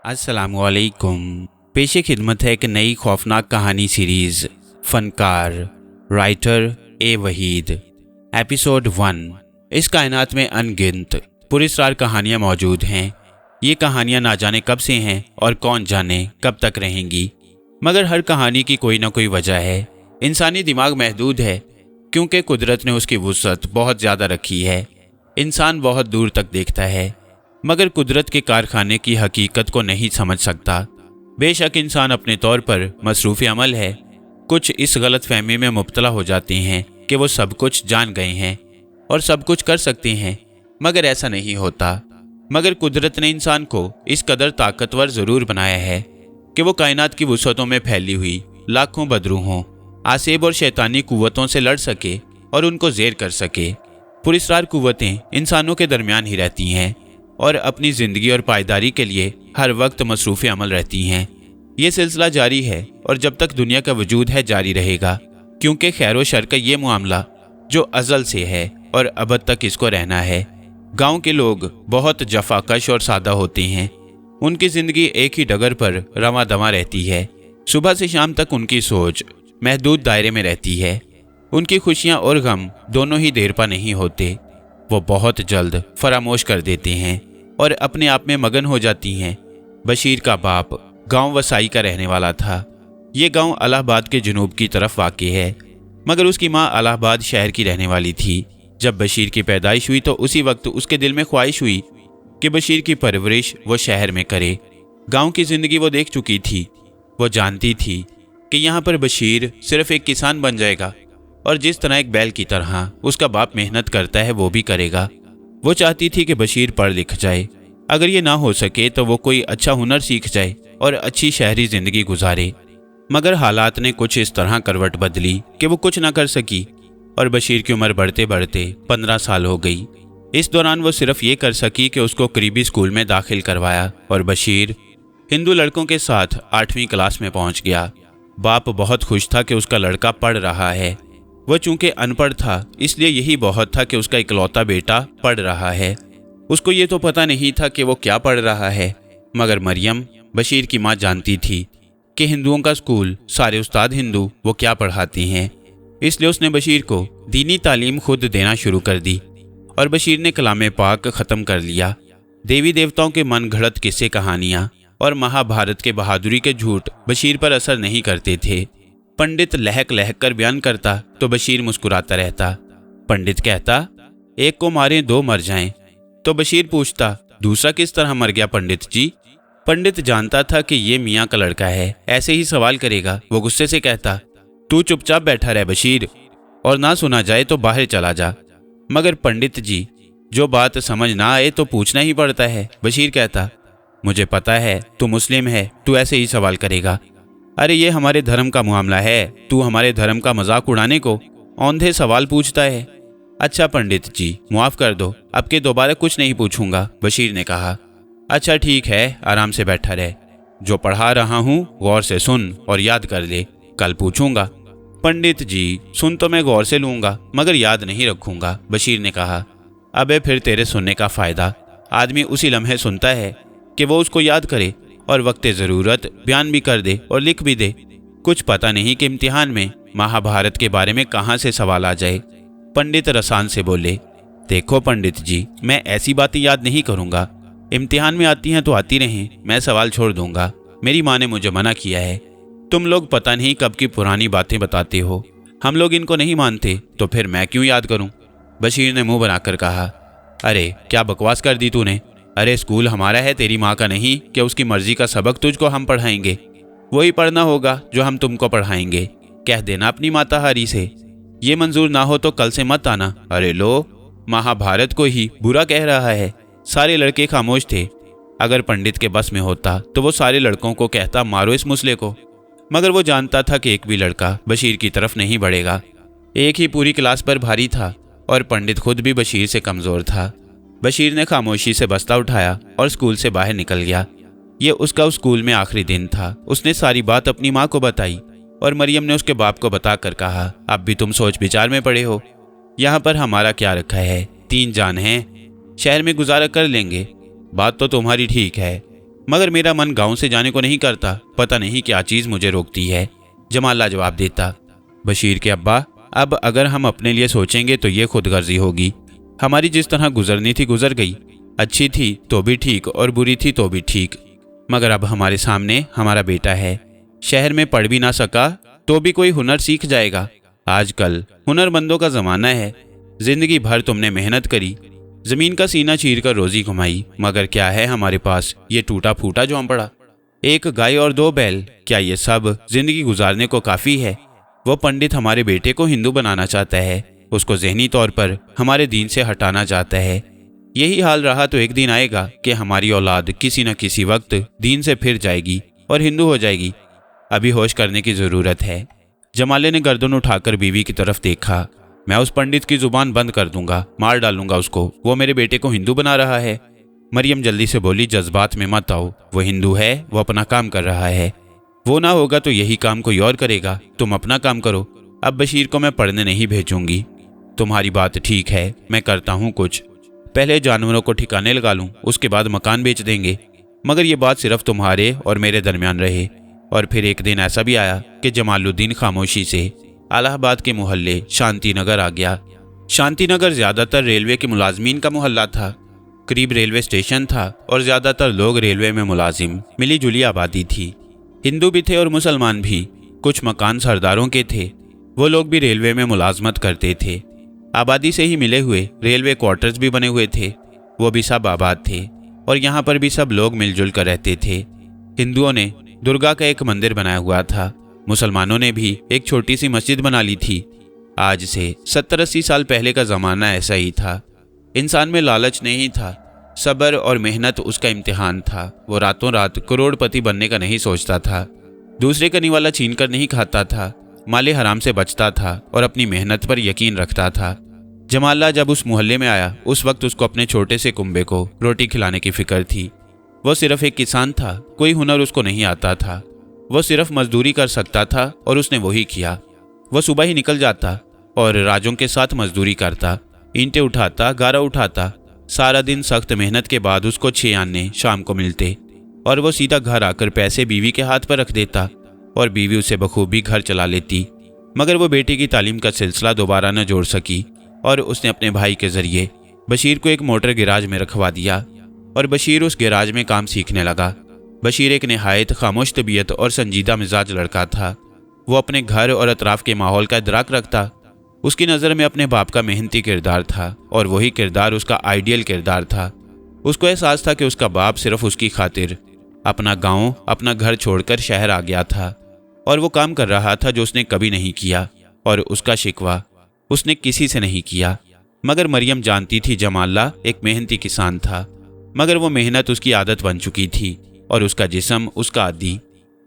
अस्सलामुअलैकुम। पेश खिदमत है एक नई खौफनाक कहानी सीरीज़ फनकार राइटर ए वहीद एपिसोड 1। इस कायनात में अनगिनत पुरस्कार कहानियाँ मौजूद हैं। ये कहानियाँ ना जाने कब से हैं और कौन जाने कब तक रहेंगी, मगर हर कहानी की कोई ना कोई वजह है। इंसानी दिमाग महदूद है क्योंकि कुदरत ने उसकी वुसअत बहुत ज़्यादा रखी है। इंसान बहुत दूर तक देखता है मगर कुदरत के कारखाने की हकीकत को नहीं समझ सकता। बेशक इंसान अपने तौर पर मसरूफ़ अमल है। कुछ इस गलत फहमी में मुब्तला हो जाते हैं कि वो सब कुछ जान गए हैं और सब कुछ कर सकते हैं, मगर ऐसा नहीं होता। मगर कुदरत ने इंसान को इस कदर ताकतवर ज़रूर बनाया है कि वो कायनात की वुसअतों में फैली हुई लाखों बदरूहों, आसेब और शैतानी कुव्वतों से लड़ सके और उनको ज़ेर कर सके। पुरस्कार कुव्वतें इंसानों के दरमियान ही रहती हैं और अपनी ज़िंदगी और पायदारी के लिए हर वक्त मसरूफ़ अमल रहती हैं। ये सिलसिला जारी है और जब तक दुनिया का वजूद है जारी रहेगा, क्योंकि खैर व शर का ये मामला जो अज़ल से है और अबद तक इसको रहना है। गांव के लोग बहुत जफाकश और सादा होते हैं। उनकी ज़िंदगी एक ही डगर पर रवां दवां रहती है। सुबह से शाम तक उनकी सोच महदूद दायरे में रहती है। उनकी खुशियाँ और गम दोनों ही देर पा नहीं होते। वो बहुत जल्द फरामोश कर देते हैं और अपने आप में मगन हो जाती हैं। बशीर का बाप गांव वसाई का रहने वाला था। ये गांव इलाहाबाद के जुनूब की तरफ वाक़ई है, मगर उसकी माँ इलाहाबाद शहर की रहने वाली थी। जब बशीर की पैदाइश हुई तो उसी वक्त उसके दिल में ख्वाहिश हुई कि बशीर की परवरिश वो शहर में करे। गांव की ज़िंदगी वो देख चुकी थी। वो जानती थी कि यहाँ पर बशीर सिर्फ एक किसान बन जाएगा और जिस तरह एक बैल की तरह उसका बाप मेहनत करता है वो भी करेगा। वो चाहती थी कि बशीर पढ़ लिख जाए। अगर ये ना हो सके तो वो कोई अच्छा हुनर सीख जाए और अच्छी शहरी ज़िंदगी गुजारे। मगर हालात ने कुछ इस तरह करवट बदली कि वो कुछ ना कर सकी और बशीर की उम्र बढ़ते बढ़ते 15 साल हो गई। इस दौरान वो सिर्फ ये कर सकी कि उसको करीबी स्कूल में दाखिल करवाया और बशीर हिंदू लड़कों के साथ 8वीं क्लास में पहुंच गया। बाप बहुत खुश था कि उसका लड़का पढ़ रहा है। वह चूंकि अनपढ़ था इसलिए यही बहुत था कि उसका इकलौता बेटा पढ़ रहा है। उसको ये तो पता नहीं था कि वो क्या पढ़ रहा है, मगर मरियम बशीर की माँ जानती थी कि हिंदुओं का स्कूल, सारे उस्ताद हिंदू, वो क्या पढ़ाते हैं। इसलिए उसने बशीर को दीनी तालीम खुद देना शुरू कर दी और बशीर ने कलाम पाक ख़त्म कर लिया। देवी देवताओं के मन घड़त किस्से कहानियाँ और महाभारत के बहादुरी के झूठ बशीर पर असर नहीं करते थे। पंडित लहक लहक कर बयान करता तो बशीर मुस्कुराता रहता। पंडित कहता, एक को मारें 2 मर जाएं, तो बशीर पूछता, दूसरा किस तरह मर गया पंडित जी? पंडित जानता था कि ये मियाँ का लड़का है, ऐसे ही सवाल करेगा। वो गुस्से से कहता, तू चुपचाप बैठा रह बशीर, और ना सुना जाए तो बाहर चला जा। मगर पंडित जी, जो बात समझ ना आए तो पूछना ही पड़ता है। बशीर कहता, मुझे पता है तू मुस्लिम है, तू ऐसे ही सवाल करेगा। अरे ये हमारे धर्म का मामला है, तू हमारे धर्म का मजाक उड़ाने को औंधे सवाल पूछता है। अच्छा पंडित जी, माफ़ कर दो, अब के दोबारा कुछ नहीं पूछूंगा, बशीर ने कहा। अच्छा ठीक है, आराम से बैठा रह। जो पढ़ा रहा हूँ गौर से सुन और याद कर ले, कल पूछूंगा। पंडित जी, सुन तो मैं गौर से लूँगा मगर याद नहीं रखूँगा, बशीर ने कहा। अबे फिर तेरे सुनने का फ़ायदा। आदमी उसी लम्हे सुनता है कि वो उसको याद करे और वक्त ज़रूरत बयान भी कर दे और लिख भी दे। कुछ पता नहीं कि इम्तिहान में महाभारत के बारे में कहाँ से सवाल आ जाए। पंडित रसान से बोले, देखो पंडित जी, मैं ऐसी बातें याद नहीं करूँगा। इम्तिहान में आती हैं तो आती रहें, मैं सवाल छोड़ दूँगा। मेरी माँ ने मुझे मना किया है। तुम लोग पता नहीं कब की पुरानी बातें बताते हो, हम लोग इनको नहीं मानते, तो फिर मैं क्यों याद करूँ? बशीर ने मुँह बनाकर कहा। अरे क्या बकवास कर दी तूने? अरे स्कूल हमारा है, तेरी माँ का नहीं कि उसकी मर्जी का सबक तुझको हम पढ़ाएंगे। वही पढ़ना होगा जो हम तुमको पढ़ाएंगे। कह देना अपनी माताहारी से, ये मंजूर ना हो तो कल से मत आना। अरे लो, महाभारत को ही बुरा कह रहा है। सारे लड़के खामोश थे। अगर पंडित के बस में होता तो वो सारे लड़कों को कहता, मारो इस मुसले को। मगर वो जानता था कि एक भी लड़का बशीर की तरफ नहीं बढ़ेगा। एक ही पूरी क्लास पर भारी था और पंडित खुद भी बशीर से कमज़ोर था। बशीर ने खामोशी से बस्ता उठाया और स्कूल से बाहर निकल गया। ये उसका उस स्कूल में आखिरी दिन था। उसने सारी बात अपनी माँ को बताई और मरियम ने उसके बाप को बताकर कहा, अब भी तुम सोच विचार में पड़े हो। यहाँ पर हमारा क्या रखा है, 3 जान हैं, शहर में गुजारा कर लेंगे। बात तो तुम्हारी ठीक है, مگر میرا من گاؤں سے جانے کو نہیں کرتا، پتہ نہیں کیا چیز مجھے روکتی ہے۔ جمالہ جواب دیتا، بشیر کے ابا، اب اگر ہم اپنے لیے سوچیں گے تو یہ خود غرضی ہوگی۔ ہماری جس طرح گزرنی تھی گزر گئی، اچھی تھی تو بھی ٹھیک اور بری تھی تو بھی ٹھیک، مگر اب ہمارے سامنے ہمارا بیٹا ہے، شہر میں پڑھ بھی نہ سکا تو بھی کوئی ہنر سیکھ جائے گا۔ آج کل ہنر مندوں کا زمانہ ہے۔ زندگی بھر تم نے محنت کری، زمین کا سینہ چیر کر روزی کمائی، مگر کیا ہے ہمارے پاس؟ یہ ٹوٹا پھوٹا جھونپڑا، ایک گائے اور 2 بیل، کیا یہ سب زندگی گزارنے کو کافی ہے؟ وہ پنڈت ہمارے بیٹے کو ہندو بنانا چاہتا ہے، اس کو ذہنی طور پر ہمارے دین سے ہٹانا چاہتا ہے۔ یہی حال رہا تو ایک دن آئے گا کہ ہماری اولاد کسی نہ کسی وقت دین سے پھر جائے گی اور ہندو ہو جائے گی۔ ابھی ہوش کرنے کی ضرورت ہے۔ جمالے نے گردن اٹھا کر بیوی کی طرف دیکھا۔ میں اس پنڈت کی زبان بند کر دوں گا، مار ڈالوں گا اس کو، وہ میرے بیٹے کو ہندو بنا رہا ہے۔ مریم جلدی سے بولی، جذبات میں مت آؤ، وہ ہندو ہے، وہ اپنا کام کر رہا ہے، وہ نہ ہوگا تو یہی کام کوئی اور کرے گا، تم اپنا کام کرو۔ اب بشیر کو میں پڑھنے نہیں بھیجوں گی۔ تمہاری بات ٹھیک ہے، میں کرتا ہوں کچھ، پہلے جانوروں کو ٹھکانے لگا لوں، اس کے بعد مکان بیچ دیں گے، مگر یہ بات صرف تمہارے اور میرے درمیان رہے۔ اور پھر ایک دن ایسا بھی آیا کہ جمال الدین خاموشی سے الہ آباد کے محلے شانتی نگر آ گیا۔ شانتی نگر زیادہ تر ریلوے کے ملازمین کا محلہ تھا، قریب ریلوے اسٹیشن تھا اور زیادہ تر لوگ ریلوے میں ملازم، ملی جلی آبادی تھی، ہندو بھی تھے اور مسلمان بھی، کچھ مکان سرداروں کے تھے، وہ لوگ بھی ریلوے میں ملازمت کرتے تھے۔ آبادی سے ہی ملے ہوئے ریلوے کوارٹرز بھی بنے ہوئے تھے، وہ بھی سب آباد تھے اور یہاں پر بھی سب لوگ مل جل کر رہتے تھے۔ ہندوؤں نے درگا کا ایک مندر بنایا ہوا تھا، مسلمانوں نے بھی ایک چھوٹی سی مسجد بنا لی تھی۔ آج سے 70-80 سال پہلے کا زمانہ ایسا ہی تھا۔ انسان میں لالچ نہیں تھا، صبر اور محنت اس کا امتحان تھا۔ وہ راتوں رات کروڑ پتی بننے کا نہیں سوچتا تھا، دوسرے کا نیوالا چھین کر نہیں کھاتا تھا، مال حرام سے بچتا تھا اور اپنی محنت پر یقین رکھتا تھا۔ جمالہ جب اس محلے میں آیا، اس وقت اس کو اپنے چھوٹے سے کنبے کو روٹی کھلانے کی فکر تھی۔ وہ صرف ایک کسان تھا، کوئی ہنر اس کو نہیں آتا تھا، وہ صرف مزدوری کر سکتا تھا اور اس نے وہی کیا۔ وہ صبح ہی نکل جاتا اور راجوں کے ساتھ مزدوری کرتا، اینٹیں اٹھاتا، گارا اٹھاتا، سارا دن سخت محنت کے بعد اس کو 6 آنے شام کو ملتے اور وہ سیدھا گھر آ کر پیسے بیوی کے ہاتھ پر رکھ دیتا اور بیوی اسے بخوبی گھر چلا لیتی۔ مگر وہ بیٹے کی تعلیم کا سلسلہ دوبارہ نہ جوڑ سکی اور اس نے اپنے بھائی کے ذریعے بشیر کو ایک موٹر گیراج میں رکھوا دیا اور بشیر اس گیراج میں کام سیکھنے لگا۔ بشیر ایک نہایت خاموش طبیعت اور سنجیدہ مزاج لڑکا تھا۔ وہ اپنے گھر اور اطراف کے ماحول کا ادراک رکھتا۔ اس کی نظر میں اپنے باپ کا محنتی کردار تھا اور وہی کردار اس کا آئیڈیل کردار تھا۔ اس کو احساس تھا کہ اس کا باپ صرف اس کی خاطر اپنا گاؤں، اپنا گھر چھوڑ کر شہر آ گیا تھا اور وہ کام کر رہا تھا جو اس نے کبھی نہیں کیا، اور اس کا شکوہ اس نے کسی سے نہیں کیا۔ مگر مریم جانتی تھی جمالہ ایک محنتی کسان تھا، مگر وہ محنت اس کی عادت بن چکی تھی اور اس کا جسم اس کا عادی۔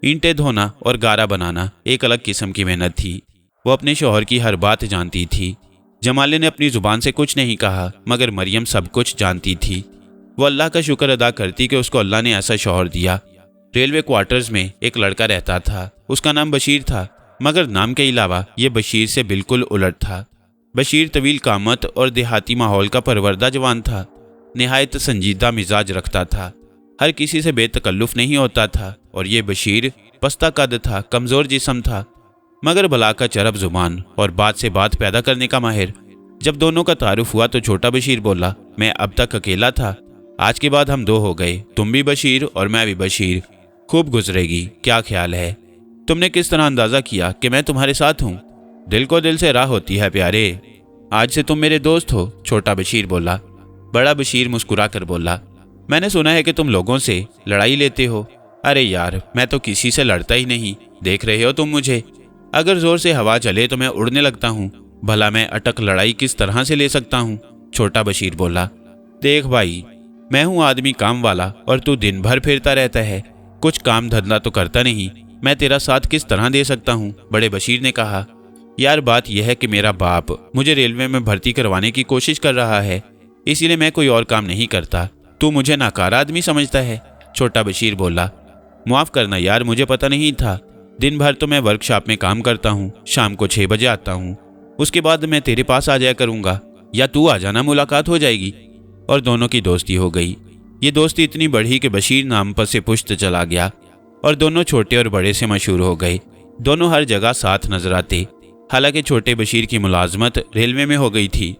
اینٹیں دھونا اور گارا بنانا ایک الگ قسم کی محنت تھی۔ وہ اپنے شوہر کی ہر بات جانتی تھی۔ جمالے نے اپنی زبان سے کچھ نہیں کہا، مگر مریم سب کچھ جانتی تھی۔ وہ اللہ کا شکر ادا کرتی کہ اس کو اللہ نے ایسا شوہر دیا۔ ریلوے کوارٹرز میں ایک لڑکا رہتا تھا، اس کا نام بشیر تھا، مگر نام کے علاوہ یہ بشیر سے بالکل الٹ تھا۔ بشیر طویل قامت اور دیہاتی ماحول کا پروردہ جوان تھا، نہایت سنجیدہ مزاج رکھتا تھا، ہر کسی سے بے تکلف نہیں ہوتا تھا، اور یہ بشیر پستہ قد تھا، کمزور جسم تھا، مگر بلا کا چرب زبان اور بات سے بات پیدا کرنے کا ماہر۔ جب دونوں کا تعارف ہوا تو چھوٹا بشیر بولا، میں اب تک اکیلا تھا، آج کے بعد ہم 2 ہو گئے، تم بھی بشیر اور میں بھی بشیر، خوب گزرے گی، کیا خیال ہے؟ تم نے کس طرح اندازہ کیا کہ میں تمہارے ساتھ ہوں؟ دل کو دل سے راہ ہوتی ہے پیارے، آج سے تم میرے دوست ہو، چھوٹا بشیر بولا۔ بڑا بشیر مسکرا کر بولا، میں نے سنا ہے کہ تم لوگوں سے لڑائی لیتے ہو۔ ارے یار، میں تو کسی سے لڑتا ہی نہیں، دیکھ رہے ہو تم مجھے، اگر زور سے ہوا چلے تو میں اڑنے لگتا ہوں، بھلا میں اٹک لڑائی کس طرح سے لے سکتا ہوں؟ چھوٹا بشیر بولا، دیکھ بھائی، میں ہوں آدمی کام والا اور تو دن بھر پھرتا رہتا ہے، کچھ کام دھندہ تو کرتا نہیں، میں تیرا ساتھ کس طرح دے سکتا ہوں؟ بڑے بشیر نے کہا، یار بات یہ ہے کہ میرا باپ مجھے ریلوے میں بھرتی کروانے کی کوشش کر رہا ہے، اسی لیے میں کوئی اور کام نہیں کرتا، تو مجھے ناکارہ آدمی سمجھتا ہے؟ چھوٹا بشیر بولا، معاف کرنا یار، مجھے پتہ نہیں تھا، دن بھر تو میں ورک شاپ میں کام کرتا ہوں، شام کو 6 بجے آتا ہوں، اس کے بعد میں تیرے پاس آ جایا کروں گا، یا تو آ جانا، ملاقات ہو جائے گی، اور دونوں کی دوستی ہو گئی۔ ये दोस्ती इतनी बढ़ी कि बशीर नाम पर से पुश्त चला गया और दोनों छोटे और बड़े से मशहूर हो गए। दोनों हर जगह साथ नजर आते। हालांकि छोटे बशीर की मुलाजमत रेलवे में हो गई थी,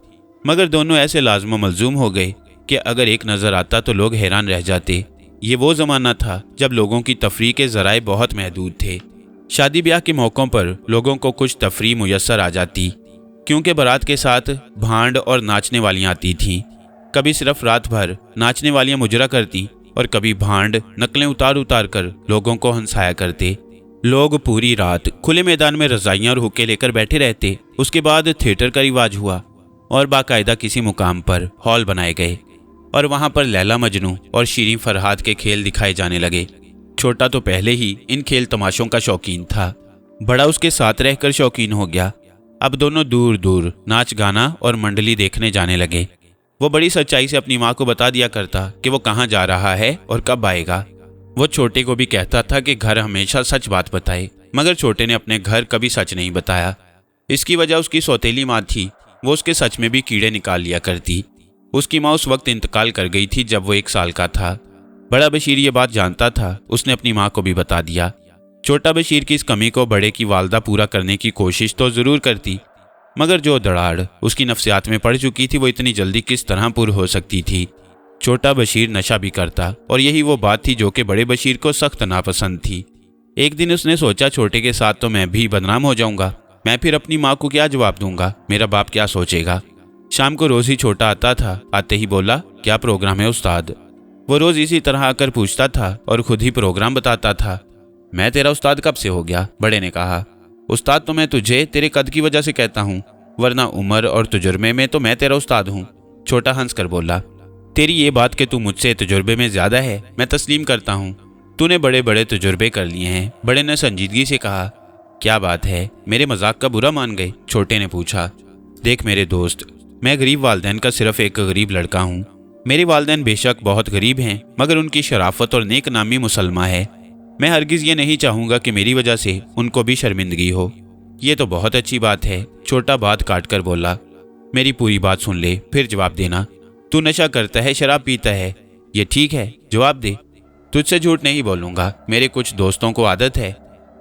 मगर दोनों ऐसे लाजम मलजूम हो गए कि अगर एक नज़र आता तो लोग हैरान रह जाते। ये वो ज़माना था जब लोगों की तफरीह के ज़राए बहुत महदूद थे। शादी ब्याह के मौक़ों पर लोगों को कुछ तफरीह मुयस्सर आ जाती, क्योंकि बारात के साथ भांड और नाचने वालियाँ आती थीं। कभी सिर्फ रात भर नाचने वालियाँ मुजरा करती और कभी भांड नकलें उतार उतार कर लोगों को हंसाया करते। लोग पूरी रात खुले मैदान में रज़ाइयाँ और हुक्के लेकर बैठे रहते। उसके बाद थिएटर का रिवाज हुआ और बाकायदा किसी मुकाम पर हॉल बनाए गए और वहाँ पर लैला मजनू और शीरीं फरहाद के खेल दिखाए जाने लगे। छोटा तो पहले ही इन खेल तमाशों का शौकीन था, बड़ा उसके साथ रहकर शौकीन हो गया। अब दोनों दूर दूर नाच गाना और मंडली देखने जाने लगे। वो बड़ी सच्चाई से अपनी माँ को बता दिया करता कि वो कहाँ जा रहा है और कब आएगा। वो छोटे को भी कहता था कि घर हमेशा सच बात बताए, मगर छोटे ने अपने घर कभी सच नहीं बताया। इसकी वजह उसकी सौतेली माँ थी। वो उसके सच में भी कीड़े निकाल लिया करती। उसकी माँ उस वक्त इंतकाल कर गई थी जब वो 1 साल का था। बड़ा बशीर ये बात जानता था, उसने अपनी माँ को भी बता दिया। छोटा बशीर की इस कमी को बड़े की वालदा पूरा करने की कोशिश तो ज़रूर करती, मगर जो दराड़ उसकी नफ्सियात में पड़ चुकी थी वो इतनी जल्दी किस तरह पुर हो सकती थी। छोटा बशीर नशा भी करता और यही वो बात थी जो कि बड़े बशीर को सख्त नापसंद थी। एक दिन उसने सोचा, छोटे के साथ तो मैं भी बदनाम हो जाऊंगा। मैं फिर अपनी माँ को क्या जवाब दूंगा, मेरा बाप क्या सोचेगा। शाम को रोज़ ही छोटा आता था। आते ही बोला, क्या प्रोग्राम है उस्ताद। वो रोज़ इसी तरह आकर पूछता था और खुद ही प्रोग्राम बताता था। मैं तेरा उस्ताद कब से हो गया, बड़े ने कहा। उस्ताद तो मैं तुझे तेरे कद की वजह से कहता हूँ, वरना उम्र और तजुर्बे में तो मैं तेरा उस्ताद हूँ। छोटा हंस कर बोला, तेरी ये बात कि तू मुझसे तजुर्बे में ज़्यादा है मैं तस्लीम करता हूँ। तूने बड़े बड़े तजुर्बे कर लिए हैं। बड़े ने संजीदगी से कहा। क्या बात है, मेरे मजाक का बुरा मान गए, छोटे ने पूछा। देख मेरे दोस्त, मैं गरीब वालदैन का सिर्फ एक गरीब लड़का हूँ। मेरे वालदैन बेशक बहुत गरीब हैं, मगर उनकी शराफत और नेक नामी मुसलमा है। मैं हरगिज़ ये नहीं चाहूँगा कि मेरी वजह से उनको भी शर्मिंदगी हो। ये तो बहुत अच्छी बात है, छोटा बात काट कर बोला। मेरी पूरी बात सुन ले फिर जवाब देना। तू नशा करता है, शराब पीता है, ये ठीक है, जवाब दे। तुझसे झूठ नहीं बोलूँगा। मेरे कुछ दोस्तों को आदत है,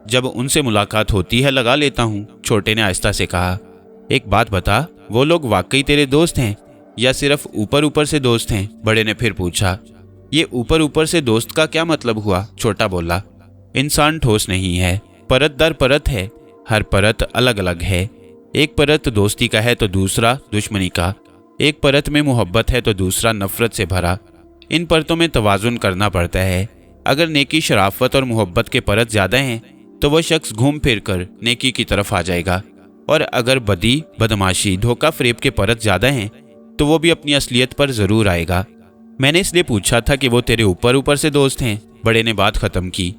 जब उनसे मुलाकात होती है लगा लेता हूँ, छोटे ने आहिस्ता से कहा। एक बात बता, वो लोग वाकई तेरे दोस्त हैं या सिर्फ ऊपर ऊपर से दोस्त हैं, बड़े ने फिर पूछा। ये ऊपर ऊपर से दोस्त का क्या मतलब हुआ, छोटा बोला। इंसान ठोस नहीं है, परत दर परत है, हर परत अलग अलग है। एक परत दोस्ती का है तो दूसरा दुश्मनी का, एक परत में मोहब्बत है तो दूसरा नफरत से भरा। इन परतों में तवाजुन करना पड़ता है। अगर नेकी, शराफत और मोहब्बत के परत ज़्यादा हैं तो वह शख्स घूम फिर कर नेकी की तरफ आ जाएगा, और अगर बदी, बदमाशी, धोखा फरेब के परत ज़्यादा हैं तो वो भी अपनी असलियत पर ज़रूर आएगा। मैंने इसलिए पूछा था कि वो तेरे ऊपर ऊपर से दोस्त हैं, बड़े ने बात ख़त्म की।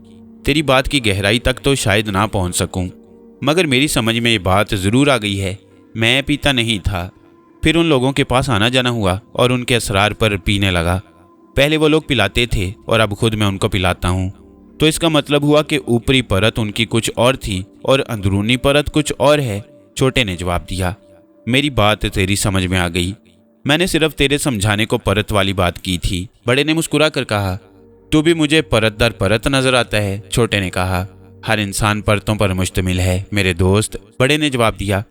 तेरी बात की गहराई तक तो शायद ना पहुंच सकूं, मगर मेरी समझ में ये बात ज़रूर आ गई है। मैं पीता नहीं था, फिर उन लोगों के पास आना जाना हुआ और उनके असरार पर पीने लगा। पहले वो लोग पिलाते थे और अब खुद मैं उनको पिलाता हूँ। तो इसका मतलब हुआ कि ऊपरी परत उनकी कुछ और थी और अंदरूनी परत कुछ और है, छोटे ने जवाब दिया। मेरी बात तेरी समझ में आ गई, मैंने सिर्फ तेरे समझाने को परत वाली बात की थी, बड़े ने मुस्कुरा कर कहा। तू भी मुझे परत दर परत नजर आता है, छोटे ने कहा। हर इंसान परतों पर मुश्तमिल है मेरे दोस्त, बड़े ने जवाब दिया।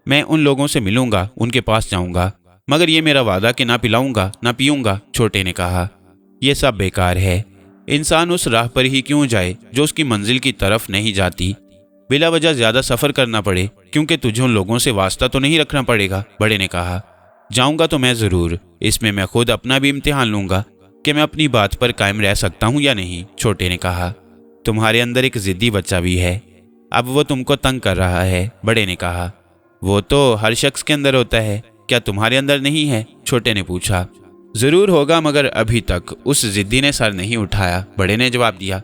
मैं उन लोगों से मिलूंगा, उनके पास जाऊंगा, मगर ये मेरा वादा कि ना पिलाऊंगा ना पीऊंगा, छोटे ने कहा। यह सब बेकार है। इंसान उस राह पर ही क्यों जाए जो उसकी मंजिल की तरफ नहीं जाती। बिला वजह ज्यादा सफर करना पड़े क्योंकि तुझे उन लोगों से वास्ता तो नहीं रखना पड़ेगा, बड़े ने कहा। जाऊंगा तो मैं ज़रूर, इसमें मैं खुद अपना भी इम्तिहान लूंगा कि मैं अपनी बात पर कायम रह सकता हूँ या नहीं, छोटे ने कहा। तुम्हारे अंदर एक ज़िद्दी बच्चा भी है, अब वो तुमको तंग कर रहा है, बड़े ने कहा। वो तो हर शख्स के अंदर होता है, क्या तुम्हारे अंदर नहीं है, छोटे ने पूछा। ज़रूर होगा, मगर अभी तक उस ज़िद्दी ने सर नहीं उठाया, बड़े ने जवाब दिया।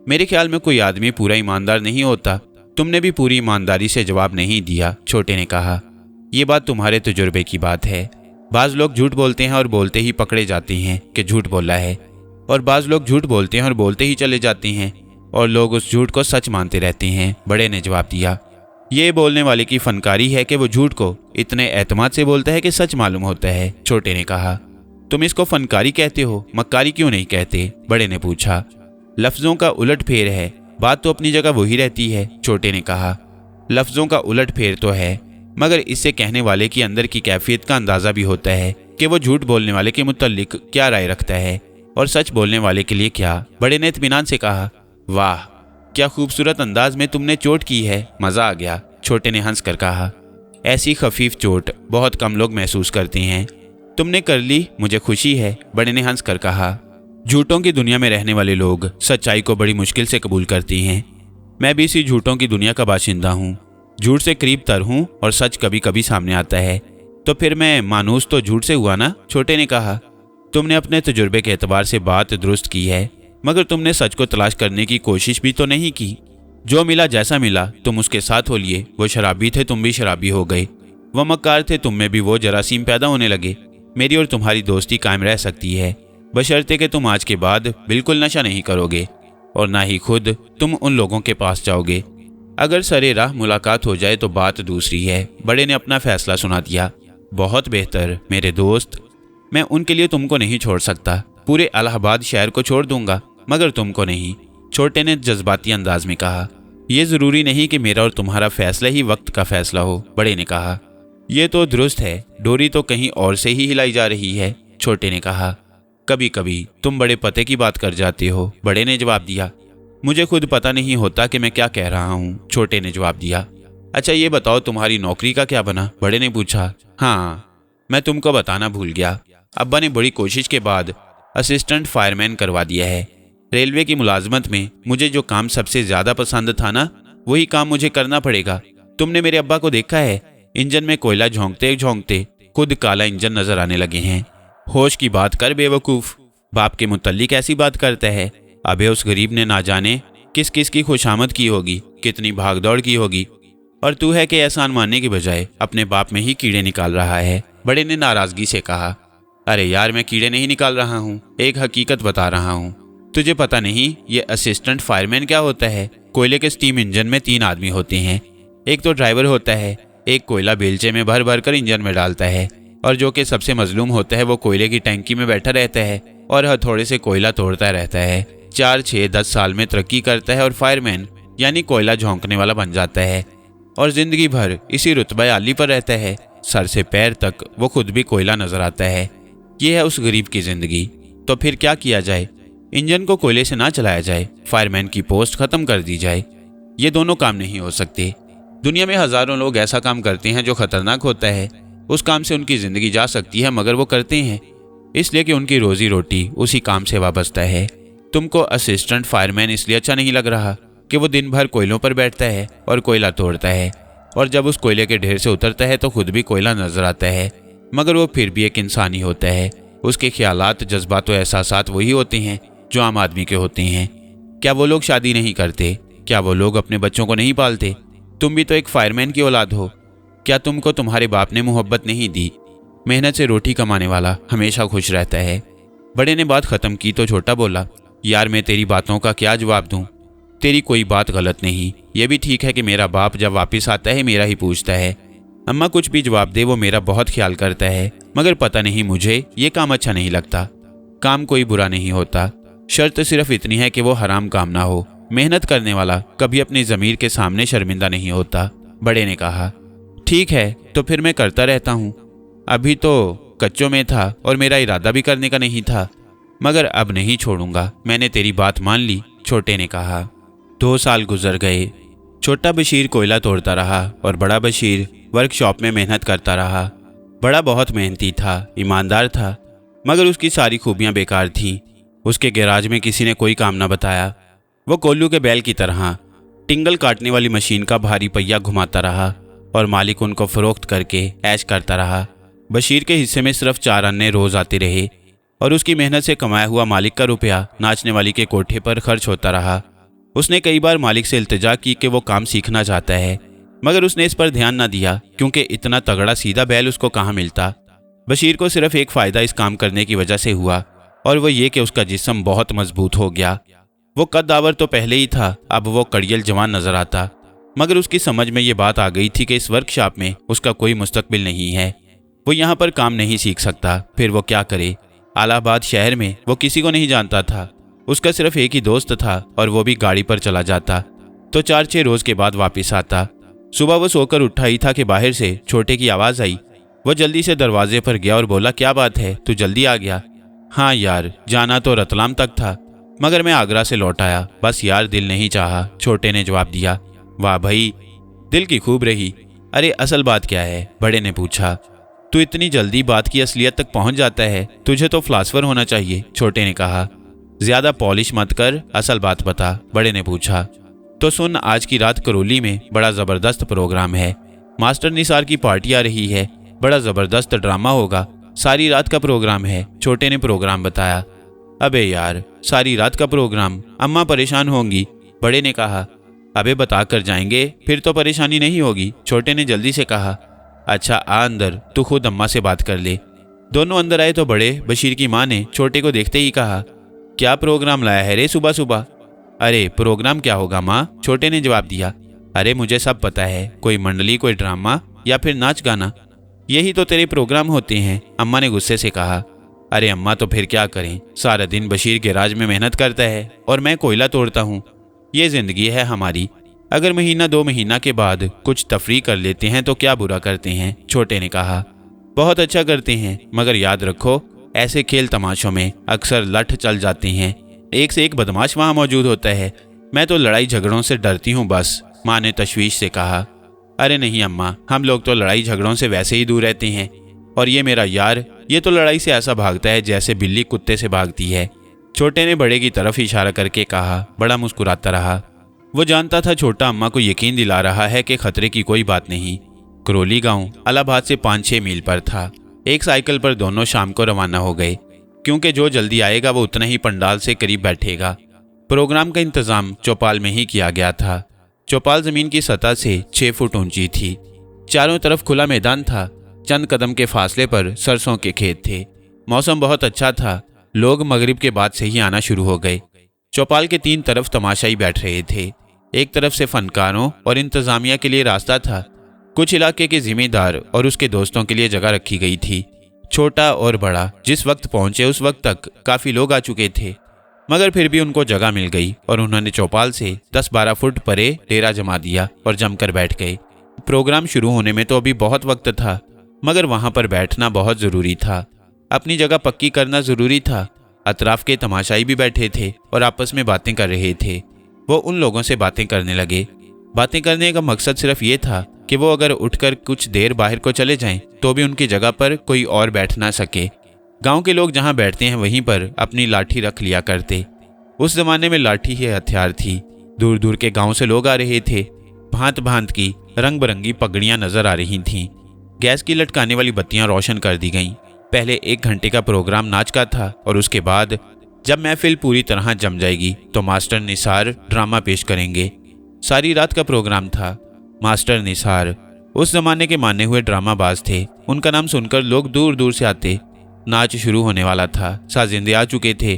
मेरे ख्याल में कोई आदमी पूरा ईमानदार नहीं होता। तुमने भी पूरी ईमानदारी से जवाब नहीं दिया, छोटे ने कहा। ये बात तुम्हारे तजुर्बे की बात है। बाज़ लोग झूठ बोलते हैं और बोलते ही पकड़े जाते हैं कि झूठ बोला है, और बाज़ लोग झूठ बोलते हैं और बोलते ही चले जाते हैं और लोग उस झूठ को सच मानते रहते हैं, बड़े ने जवाब दिया। ये बोलने वाले की फनकारी है कि वो झूठ को इतने एतमाद से बोलता है कि सच मालूम होता है, छोटे ने कहा। तुम इसको फनकारी कहते हो, मक्कारी क्यों नहीं कहते? बड़े ने पूछा। लफ्जों का उलट फेर है, बात तो अपनी जगह वही रहती है, छोटे ने कहा। लफ्जों का उलट फेर तो है, मगर इससे कहने वाले की अंदर की कैफियत का अंदाजा भी होता है कि वो झूठ बोलने वाले के मुतल्लिक क्या राय रखता है और सच बोलने वाले के लिए क्या। बड़े ने इत्मीनान से कहा। वाह, क्या खूबसूरत अंदाज में तुमने चोट की है, मजा आ गया, छोटे ने हंस कर कहा। ऐसी खफीफ चोट बहुत कम लोग महसूस करते हैं, तुमने कर ली, मुझे खुशी है, बड़े ने हंस कर कहा। झूठों की दुनिया में रहने वाले लोग सच्चाई को बड़ी मुश्किल से कबूल करते हैं। मैं भी इसी झूठों की दुनिया का बाशिंदा हूँ, झूठ से करीब तर हूँ और सच कभी कभी सामने आता है। तो फिर मैं मानूस तो झूठ से हुआ ना, छोटे ने कहा। तुमने अपने तजुर्बे के एतबार से बात दुरुस्त की है, मगर तुमने सच को तलाश करने की कोशिश भी तो नहीं की। जो मिला जैसा मिला तुम उसके साथ हो लिए। वो शराबी थे, तुम भी शराबी हो गए। वो मक्कार थे, तुम में भी वो जरासीम पैदा होने लगे। मेरी और तुम्हारी दोस्ती कायम रह सकती है, बशर्ते कि तुम आज के बाद बिल्कुल नशा नहीं करोगे और ना ही खुद तुम उन लोगों के पास जाओगे। अगर सरे राह मुलाकात हो जाए तो बात दूसरी है। बड़े ने अपना फैसला सुना दिया। बहुत बेहतर मेरे दोस्त, मैं उनके लिए तुमको नहीं छोड़ सकता। पूरे इलाहाबाद शहर को छोड़ दूंगा, मगर तुमको नहीं, छोटे ने जज्बाती अंदाज में कहा। यह जरूरी नहीं कि मेरा और तुम्हारा फैसला ही वक्त का फैसला हो, बड़े ने कहा। यह तो दुरुस्त है, डोरी तो कहीं और से ही हिलाई जा रही है, छोटे ने कहा। कभी कभी तुम बड़े पते की बात कर जाते हो, बड़े ने जवाब दिया। मुझे खुद पता नहीं होता कि मैं क्या कह रहा हूँ, छोटे ने जवाब दिया। अच्छा ये बताओ तुम्हारी नौकरी का क्या बना, बड़े ने पूछा। हाँ, मैं तुमको बताना भूल गया, अब्बा ने बड़ी कोशिश के बाद असिस्टेंट फायरमैन करवा दिया है। रेलवे की मुलाजमत में मुझे जो काम सबसे ज्यादा पसंद था ना, वही काम मुझे करना पड़ेगा। तुमने मेरे अब्बा को देखा है, इंजन में कोयला झोंकते झोंकते खुद काला इंजन नजर आने लगे हैं। होश की बात कर बेवकूफ, बाप के मुतल्लिक ऐसी बात करता है। अबे उस गरीब ने ना जाने किस किस की खुशामद की होगी, कितनी भागदौड़ की होगी, और तू है कि एहसान मानने के बजाय अपने बाप में ही कीड़े निकाल रहा है, बड़े ने नाराजगी से कहा। अरे यार, मैं कीड़े नहीं निकाल रहा हूँ, एक हकीकत बता रहा हूँ। तुझे पता नहीं ये असिस्टेंट फायरमैन क्या होता है? कोयले के स्टीम इंजन में 3 आदमी होते हैं, एक तो ड्राइवर होता है, एक कोयला बेलचे में भर भर कर इंजन में डालता है, और जो कि सबसे मजलूम होता है वो कोयले की टंकी में बैठा रहता है और हथौड़े से कोयला तोड़ता रहता है। 4, 6, 10 साल में तरक्की करता है और फायरमैन यानी कोयला झोंकने वाला बन जाता है, और जिंदगी भर इसी रुतबे आली पर रहता है। सर से पैर तक वो खुद भी कोयला नजर आता है। ये है उस गरीब की जिंदगी। तो फिर क्या किया जाए? इंजन को कोयले से ना चलाया जाए, फायरमैन की पोस्ट खत्म कर दी जाए। ये दोनों काम नहीं हो सकते। दुनिया में हजारों लोग ऐसा काम करते हैं जो खतरनाक होता है, उस काम से उनकी जिंदगी जा सकती है, मगर वो करते हैं इसलिए कि उनकी रोजी रोटी उसी काम से वाबस्ता है। तुमको असिस्टेंट फायरमैन इसलिए अच्छा नहीं लग रहा कि वो दिन भर कोयलों पर बैठता है और कोयला तोड़ता है, और जब उस कोयले के ढेर से उतरता है तो खुद भी कोयला नजर आता है, मगर वो फिर भी एक इंसान ही होता है। उसके ख्यालात, जज्बात और एहसासात वही होते हैं जो आम आदमी के होते हैं। क्या वो लोग शादी नहीं करते? क्या वो लोग अपने बच्चों को नहीं पालते? तुम भी तो एक फायरमैन की औलाद हो। क्या तुमको तुम्हारे बाप ने मोहब्बत नहीं दी? मेहनत से रोटी कमाने वाला हमेशा खुश रहता है। बड़े ने बात खत्म की तो छोटा बोला, यार मैं तेरी बातों का क्या जवाब दूं? तेरी कोई बात गलत नहीं। ये भी ठीक है कि मेरा बाप जब वापस आता है मेरा ही पूछता है। अम्मा कुछ भी जवाब दे वो मेरा बहुत ख्याल करता है, मगर पता नहीं मुझे ये काम अच्छा नहीं लगता। काम कोई बुरा नहीं होता, शर्त सिर्फ इतनी है कि वो हराम काम ना हो। मेहनत करने वाला कभी अपनी ज़मीर के सामने शर्मिंदा नहीं होता, बड़े ने कहा। ठीक है, तो फिर मैं करता रहता हूँ। अभी तो कच्चों में था और मेरा इरादा भी करने का नहीं था, मगर अब नहीं छोड़ूंगा। मैंने तेरी बात मान ली, छोटे ने कहा। 2 साल गुजर गए। छोटा बशीर कोयला तोड़ता रहा और बड़ा बशीर वर्कशॉप में मेहनत करता रहा। बड़ा बहुत मेहनती था, ईमानदार था, मगर उसकी सारी खूबियां बेकार थीं। उसके गैराज में किसी ने कोई काम न बताया। वो कोल्लू के बैल की तरह टिंगल काटने वाली मशीन का भारी पहिया घुमाता रहा और मालिक उनको फरोख्त करके ऐश करता रहा। बशीर के हिस्से में सिर्फ 4 अन्य रोज आते रहे और उसकी मेहनत से कमाया हुआ मालिक का रुपया नाचने वाली के कोठे पर खर्च होता रहा। उसने कई बार मालिक से इल्तिजा की कि वो काम सीखना चाहता है, मगर उसने इस पर ध्यान न दिया क्योंकि इतना तगड़ा सीधा बैल उसको कहाँ मिलता। बशीर को सिर्फ एक फ़ायदा इस काम करने की वजह से हुआ, और वो ये कि उसका जिस्म बहुत मजबूत हो गया। वो कद्दावर तो पहले ही था, अब वो कड़ियल जवान नजर आता, मगर उसकी समझ में ये बात आ गई थी कि इस वर्कशॉप में उसका कोई मुस्तकबिल नहीं है। वो यहाँ पर काम नहीं सीख सकता, फिर वो क्या करे? इलाहाबाद शहर में वो किसी को नहीं जानता था। उसका सिर्फ एक ही दोस्त था और वो भी गाड़ी पर चला जाता तो 4-6 रोज के बाद वापस आता। सुबह वो सोकर उठा ही था कि बाहर से छोटे की आवाज़ आई। वो जल्दी से दरवाजे पर गया और बोला, क्या बात है, तू जल्दी आ गया? हाँ यार, जाना तो रतलाम तक था मगर मैं आगरा से लौट आया, बस यार दिल नहीं चाहा, छोटे ने जवाब दिया। वाह भाई, दिल की खूब रही। अरे असल बात क्या है? बड़े ने पूछा। तू इतनी जल्दी बात की असलियत तक पहुंच जाता है, तुझे तो फिलासफर होना चाहिए, छोटे ने कहा। ज्यादा पॉलिश मत कर, असल बात बता, बड़े ने पूछा। तो सुन, आज की रात करौली में बड़ा जबरदस्त प्रोग्राम है। मास्टर निसार की पार्टी आ रही है, बड़ा जबरदस्त ड्रामा होगा, सारी रात का प्रोग्राम है, छोटे ने प्रोग्राम बताया। अबे यार, सारी रात का प्रोग्राम, अम्मा परेशान होंगी, बड़े ने कहा। अबे बता कर जाएंगे, फिर तो परेशानी नहीं होगी, छोटे ने जल्दी से कहा। अच्छा आ अंदर, तू खुद अम्मा से बात कर ले। दोनों अंदर आए तो बड़े बशीर की माँ ने छोटे को देखते ही कहा, क्या प्रोग्राम लाया है रे सुबह सुबह? अरे प्रोग्राम क्या होगा माँ, छोटे ने जवाब दिया। अरे मुझे सब पता है, कोई मंडली, कोई ड्रामा या फिर नाच गाना, यही तो तेरे प्रोग्राम होते हैं, अम्मा ने गुस्से से कहा। अरे अम्मा तो फिर क्या करें, सारा दिन बशीर गैराज में मेहनत करता है और मैं कोयला तोड़ता हूँ, ये जिंदगी है हमारी। अगर महीना 2 महीना के बाद कुछ तफरी कर लेते हैं तो क्या बुरा करते हैं, छोटे ने कहा। बहुत अच्छा करते हैं, मगर याद रखो ऐसे खेल तमाशों में अक्सर लठ चल जाते हैं, एक से एक बदमाश वहाँ मौजूद होता है। मैं तो लड़ाई झगड़ों से डरती हूँ बस, माँ ने तशवीश से कहा। अरे नहीं अम्मा, हम लोग तो लड़ाई झगड़ों से वैसे ही दूर रहते हैं, और ये मेरा यार, ये तो लड़ाई से ऐसा भागता है जैसे बिल्ली कुत्ते से भागती है, छोटे ने बड़े की तरफ इशारा करके कहा। बड़ा मुस्कुराता रहा। वो जानता था छोटा अम्मा को यकीन दिला रहा है कि खतरे की कोई बात नहीं। करौली गांव इलाहाबाद से 5-6 मील पर था। एक साइकिल पर दोनों शाम को रवाना हो गए, क्योंकि जो जल्दी आएगा वो उतना ही पंडाल से करीब बैठेगा। प्रोग्राम का इंतजाम चौपाल में ही किया गया था। चौपाल जमीन की सतह से 6 फुट ऊंची थी। चारों तरफ खुला मैदान था। चंद कदम के फासले पर सरसों के खेत थे। मौसम बहुत अच्छा था। लोग मगरिब के बाद से ही आना शुरू हो गए। चौपाल के 3 तरफ तमाशाई बैठ रहे थे। एक तरफ से फनकारों और इंतजामिया के लिए रास्ता था। कुछ इलाके के जिम्मेदार और उसके दोस्तों के लिए जगह रखी गई थी। छोटा और बड़ा जिस वक्त पहुंचे उस वक्त तक काफी लोग आ चुके थे, मगर फिर भी उनको जगह मिल गई और उन्होंने चौपाल से 10-12 फुट परे डेरा जमा दिया और जमकर बैठ गए। प्रोग्राम शुरू होने में तो अभी बहुत वक्त था, मगर वहां पर बैठना बहुत जरूरी था। अपनी जगह पक्की करना जरूरी था। अतराफ के तमाशाई भी बैठे थे और आपस में बातें कर रहे थे। वो उन लोगों से बातें करने लगे। बातें करने का मकसद सिर्फ ये था कि वो अगर उठकर कुछ देर बाहर को चले जाएं तो भी उनकी जगह पर कोई और बैठ ना सके। गांव के लोग जहां बैठते हैं वहीं पर अपनी लाठी रख लिया करते। उस जमाने में लाठी ही हथियार थी। दूर दूर के गांव से लोग आ रहे थे। भांत भांत की रंग बिरंगी पगड़ियां नजर आ रही थीं। गैस की लटकाने वाली बत्तियां रोशन कर दी गईं। पहले 1 घंटे का प्रोग्राम नाच का था और उसके बाद जब महफिल पूरी तरह जम जाएगी तो मास्टर निसार ड्रामा पेश करेंगे। सारी रात का प्रोग्राम था। मास्टर निसार उस जमाने के माने हुए ड्रामाबाज थे। उनका नाम सुनकर लोग दूर दूर से आते। नाच शुरू होने वाला था। साजिंदे आ चुके थे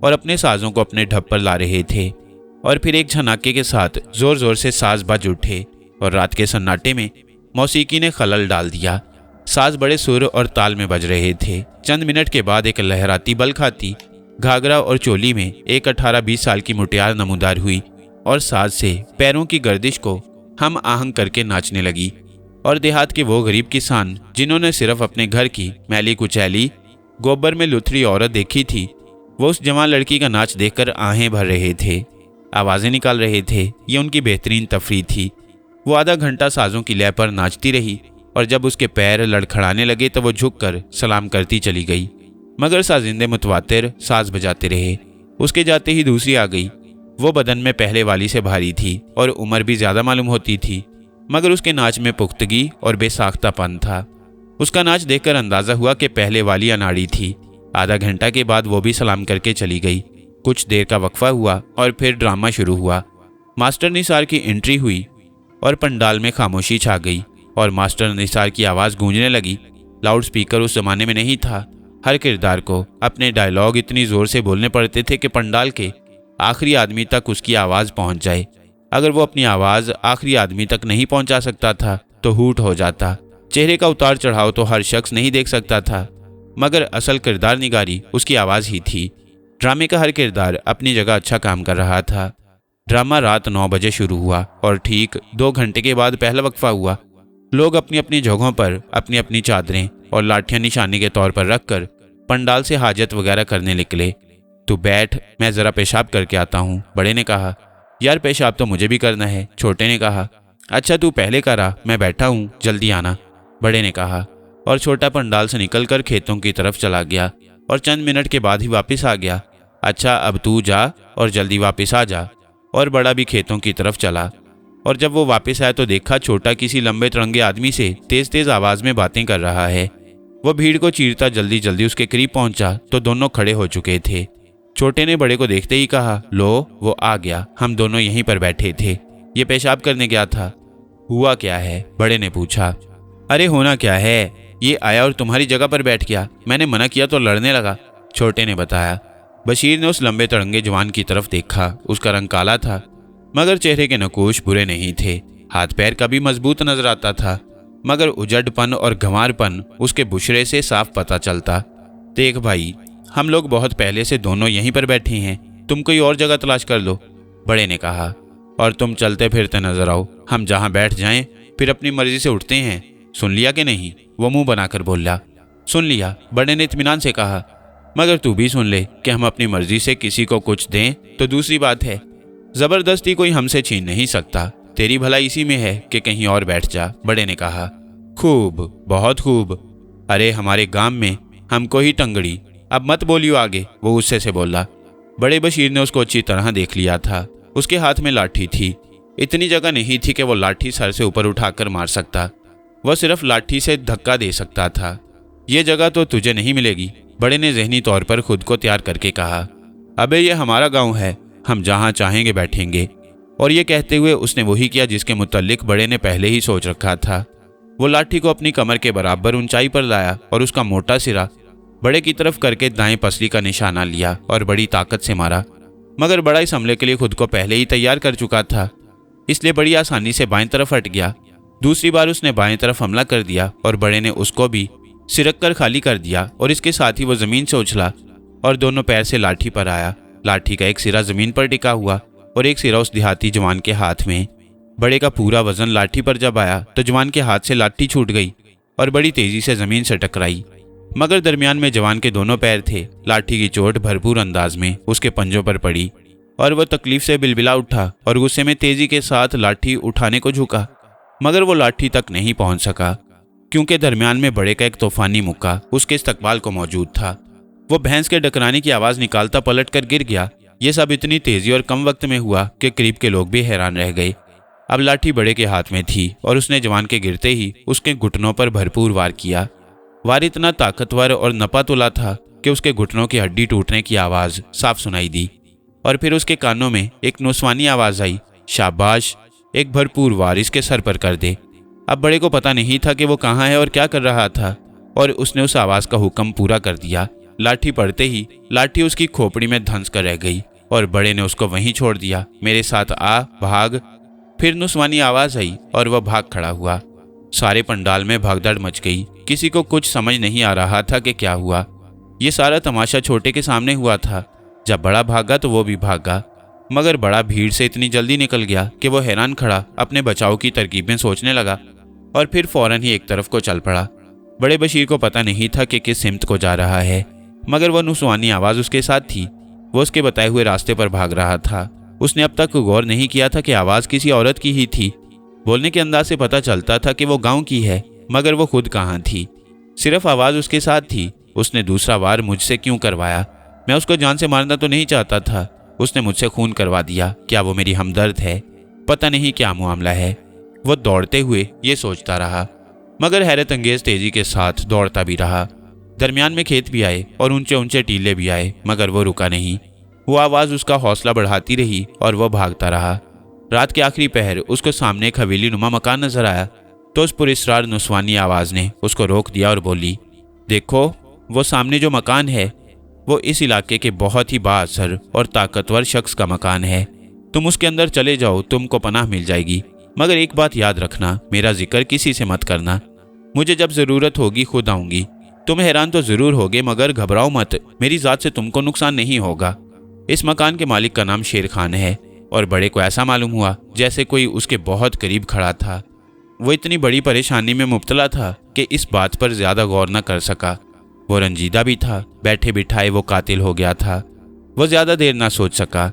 और अपने साजों को अपने ढप पर ला रहे थे, और फिर एक झनाके के साथ जोर जोर से साज बज उठे और रात के सन्नाटे में मौसीकी ने खलल डाल दिया। साज बड़े सुर और ताल में बज रहे थे। चंद मिनट के बाद एक लहराती बल खाती घाघरा और चोली में एक 18-20 साल की मुटियार नमूदार हुई और साज से पैरों की गर्दिश को हम आहंग करके नाचने लगी। और देहात के वो गरीब किसान जिन्होंने सिर्फ अपने घर की मैली कुचैली गोबर में लुथरी औरत देखी थी, वो उस जवान लड़की का नाच देखकर आहें भर रहे थे, आवाज़ें निकाल रहे थे। ये उनकी बेहतरीन तफरीह थी। वो आधा घंटा साजों की लय पर नाचती रही और जब उसके पैर लड़खड़ाने लगे तो वो झुककर सलाम करती चली गई। मगर साजिंदे मुतवातिर साज बजाते रहे। उसके जाते ही दूसरी आ गई। वो बदन में पहले वाली से भारी थी और उम्र भी ज़्यादा मालूम होती थी, मगर उसके नाच में पुख्तगी और बेसाख्तापन था। उसका नाच देखकर अंदाज़ा हुआ कि पहले वाली अनाड़ी थी। आधा घंटा के बाद वो भी सलाम करके चली गई। कुछ देर का वक्फा हुआ और फिर ड्रामा शुरू हुआ। मास्टर निसार की एंट्री हुई और पंडाल में खामोशी छा गई और मास्टर निसार की आवाज़ गूंजने लगी। लाउड स्पीकर उस जमाने में नहीं था। हर किरदार को अपने डायलॉग इतनी ज़ोर से बोलने पड़ते थे कि पंडाल के आखिरी आदमी तक उसकी आवाज़ पहुंच जाए। अगर वो अपनी आवाज़ आखिरी आदमी तक नहीं पहुंचा सकता था तो हूट हो जाता। चेहरे का उतार चढ़ाव तो हर शख्स नहीं देख सकता था। مگر اصل کردار نگاری اس کی آواز ہی تھی۔ ڈرامے کا ہر کردار اپنی جگہ اچھا کام کر رہا تھا۔ ڈرامہ رات 9 بجے شروع ہوا اور ٹھیک 2 گھنٹے کے بعد پہلا وقفہ ہوا۔ لوگ اپنی اپنی جگہوں پر اپنی اپنی چادریں اور لاٹھیاں نشانی کے طور پر رکھ کر پنڈال سے حاجت وغیرہ کرنے نکلے۔ تو بیٹھ، میں ذرا پیشاب کر کے آتا ہوں، بڑے نے کہا۔ یار پیشاب تو مجھے بھی کرنا ہے، چھوٹے نے کہا۔ اچھا تو پہلے کرا، میں بیٹھا ہوں، جلدی آنا، بڑے نے کہا، اور چھوٹا پنڈال سے نکل کر کھیتوں کی طرف چلا گیا اور چند منٹ کے بعد ہی واپس آ گیا۔ اچھا اب تو جا اور جلدی واپس آ جا، اور بڑا بھی کھیتوں کی طرف چلا۔ اور جب وہ واپس آیا تو دیکھا چھوٹا کسی لمبے ترنگے آدمی سے تیز تیز آواز میں باتیں کر رہا ہے۔ وہ بھیڑ کو چیرتا جلدی جلدی اس کے قریب پہنچا تو دونوں کھڑے ہو چکے تھے۔ چھوٹے نے بڑے کو دیکھتے ہی کہا، لو وہ آ گیا، ہم دونوں یہیں پر بیٹھے تھے، یہ پیشاب کرنے گیا تھا۔ ہوا کیا ہے؟ بڑے نے پوچھا۔ ارے ہونا کیا ہے، یہ آیا اور تمہاری جگہ پر بیٹھ گیا، میں نے منع کیا تو لڑنے لگا، چھوٹے نے بتایا۔ بشیر نے اس لمبے تڑنگے جوان کی طرف دیکھا، اس کا رنگ کالا تھا مگر چہرے کے نقوش برے نہیں تھے، ہاتھ پیر کا بھی مضبوط نظر آتا تھا مگر اجڑ پن اور گھمار پن اس کے بشرے سے صاف پتہ چلتا۔ دیکھ بھائی، ہم لوگ بہت پہلے سے دونوں یہیں پر بیٹھے ہیں، تم کوئی اور جگہ تلاش کر لو، بڑے نے کہا، اور تم چلتے پھرتے نظر آؤ، ہم جہاں بیٹھ جائیں پھر اپنی مرضی سے اٹھتے ہیں، سن لیا کہ نہیں؟ وہ منہ بنا کر بولا۔ سن لیا، بڑے نے اطمینان سے کہا، مگر تو بھی سن لے کہ ہم اپنی مرضی سے کسی کو کچھ دیں تو دوسری بات ہے، زبردستی کوئی ہم سے چھین نہیں سکتا، تیری بھلائی اسی میں ہے کہ کہیں اور بیٹھ جا، بڑے نے کہا۔ خوب، بہت خوب، ارے ہمارے گام میں ہم کو ہی ٹنگڑی، اب مت بولیو آگے، وہ غصے سے بولا۔ بڑے بشیر نے اس کو اچھی طرح دیکھ لیا تھا، اس کے ہاتھ میں لاٹھی تھی، اتنی جگہ نہیں تھی کہ وہ لاٹھی سر سے اوپر اٹھا کر مار سکتا، وہ صرف لاٹھی سے دھکا دے سکتا تھا۔ یہ جگہ تو تجھے نہیں ملے گی، بڑے نے ذہنی طور پر خود کو تیار کر کے کہا۔ ابے یہ ہمارا گاؤں ہے، ہم جہاں چاہیں گے بیٹھیں گے، اور یہ کہتے ہوئے اس نے وہی کیا جس کے متعلق بڑے نے پہلے ہی سوچ رکھا تھا۔ وہ لاٹھی کو اپنی کمر کے برابر اونچائی پر لایا اور اس کا موٹا سرا بڑے کی طرف کر کے دائیں پسلی کا نشانہ لیا اور بڑی طاقت سے مارا، مگر بڑا اس حملے کے لیے خود کو پہلے ہی تیار کر چکا تھا، اس لیے بڑی آسانی سے بائیں طرف ہٹ گیا۔ دوسری بار اس نے بائیں طرف حملہ کر دیا اور بڑے نے اس کو بھی سرک کر خالی کر دیا، اور اس کے ساتھ ہی وہ زمین سے اچھلا اور دونوں پیر سے لاٹھی پر آیا۔ لاٹھی کا ایک سرا زمین پر ٹکا ہوا اور ایک سرا اس دیہاتی جوان کے ہاتھ میں۔ بڑے کا پورا وزن لاٹھی پر جب آیا تو جوان کے ہاتھ سے لاٹھی چھوٹ گئی اور بڑی تیزی سے زمین سے ٹکرائی، مگر درمیان میں جوان کے دونوں پیر تھے۔ لاٹھی کی چوٹ بھرپور انداز میں اس کے پنجوں پر پڑی اور وہ تکلیف سے بلبلا اٹھا اور غصے میں تیزی کے ساتھ لاٹھی اٹھانے کو جھکا، مگر وہ لاٹھی تک نہیں پہنچ سکا کیونکہ درمیان میں بڑے کا ایک طوفانی مکہ اس کے استقبال کو موجود تھا۔ وہ بھینس کے ڈکرانے کی آواز نکالتا پلٹ کر گر گیا۔ یہ سب اتنی تیزی اور کم وقت میں ہوا کہ قریب کے لوگ بھی حیران رہ گئے۔ اب لاٹھی بڑے کے ہاتھ میں تھی اور اس نے جوان کے گرتے ہی اس کے گھٹنوں پر بھرپور وار کیا۔ وار اتنا طاقتور اور نپا تلا تھا کہ اس کے گھٹنوں کی ہڈی ٹوٹنے کی آواز صاف سنائی دی، اور پھر اس کے کانوں میں ایک نسوانی آواز آئی، شاباش، ایک بھرپور وار اس کے سر پر کر دے۔ اب بڑے کو پتہ نہیں تھا کہ وہ کہاں ہے اور کیا کر رہا تھا، اور اس نے اس آواز کا حکم پورا کر دیا۔ لاٹھی پڑتے ہی لاٹھی اس کی کھوپڑی میں دھنس کر رہ گئی اور بڑے نے اس کو وہیں چھوڑ دیا۔ میرے ساتھ آ، بھاگ۔ پھر نسوانی آواز آئی اور وہ بھاگ کھڑا ہوا۔ سارے پنڈال میں بھگدڑ مچ گئی، کسی کو کچھ سمجھ نہیں آ رہا تھا کہ کیا ہوا۔ یہ سارا تماشا چھوٹے کے سامنے ہوا تھا۔ جب بڑا بھاگا تو وہ بھی بھاگا، مگر بڑا بھیڑ سے اتنی جلدی نکل گیا کہ وہ حیران کھڑا اپنے بچاؤ کی ترکیبیں سوچنے لگا اور پھر فوراً ہی ایک طرف کو چل پڑا۔ بڑے بشیر کو پتہ نہیں تھا کہ کس سمت کو جا رہا ہے، مگر وہ نسوانی آواز اس کے ساتھ تھی، وہ اس کے بتائے ہوئے راستے پر بھاگ رہا تھا۔ اس نے اب تک غور نہیں کیا تھا کہ آواز کسی عورت کی ہی تھی، بولنے کے انداز سے پتہ چلتا تھا کہ وہ گاؤں کی ہے، مگر وہ خود کہاں تھی؟ صرف آواز اس کے ساتھ تھی۔ اس نے دوسرا وار مجھ سے کیوں کروایا؟ میں اس کو جان سے مارنا تو نہیں چاہتا تھا، اس نے مجھ سے خون کروا دیا، کیا وہ میری ہمدرد ہے؟ پتہ نہیں کیا معاملہ ہے۔ وہ دوڑتے ہوئے یہ سوچتا رہا، مگر حیرت انگیز تیزی کے ساتھ دوڑتا بھی رہا۔ درمیان میں کھیت بھی آئے اور اونچے اونچے ٹیلے بھی آئے، مگر وہ رکا نہیں۔ وہ آواز اس کا حوصلہ بڑھاتی رہی اور وہ بھاگتا رہا۔ رات کے آخری پہر اس کو سامنے ایک حویلی نما مکان نظر آیا تو اس پر اسرار نسوانی آواز نے اس کو روک دیا اور بولی، دیکھو وہ سامنے جو مکان ہے وہ اس علاقے کے بہت ہی با اثر اور طاقتور شخص کا مکان ہے، تم اس کے اندر چلے جاؤ، تم کو پناہ مل جائے گی، مگر ایک بات یاد رکھنا، میرا ذکر کسی سے مت کرنا، مجھے جب ضرورت ہوگی خود آؤں گی، तुम हैरान तो जरूर होगे, मगर घबराओ मत, मेरी जात से तुमको नुकसान नहीं होगा। इस मकान के मालिक का नाम शेर खान है। और बड़े को ऐसा मालूम हुआ जैसे कोई उसके बहुत करीब खड़ा था। वो इतनी बड़ी परेशानी में मुब्तला था कि इस बात पर ज्यादा गौर न कर सका। वो रंजीदा भी था, बैठे बिठाए वो कातिल हो गया था। वो ज्यादा देर ना सोच सका,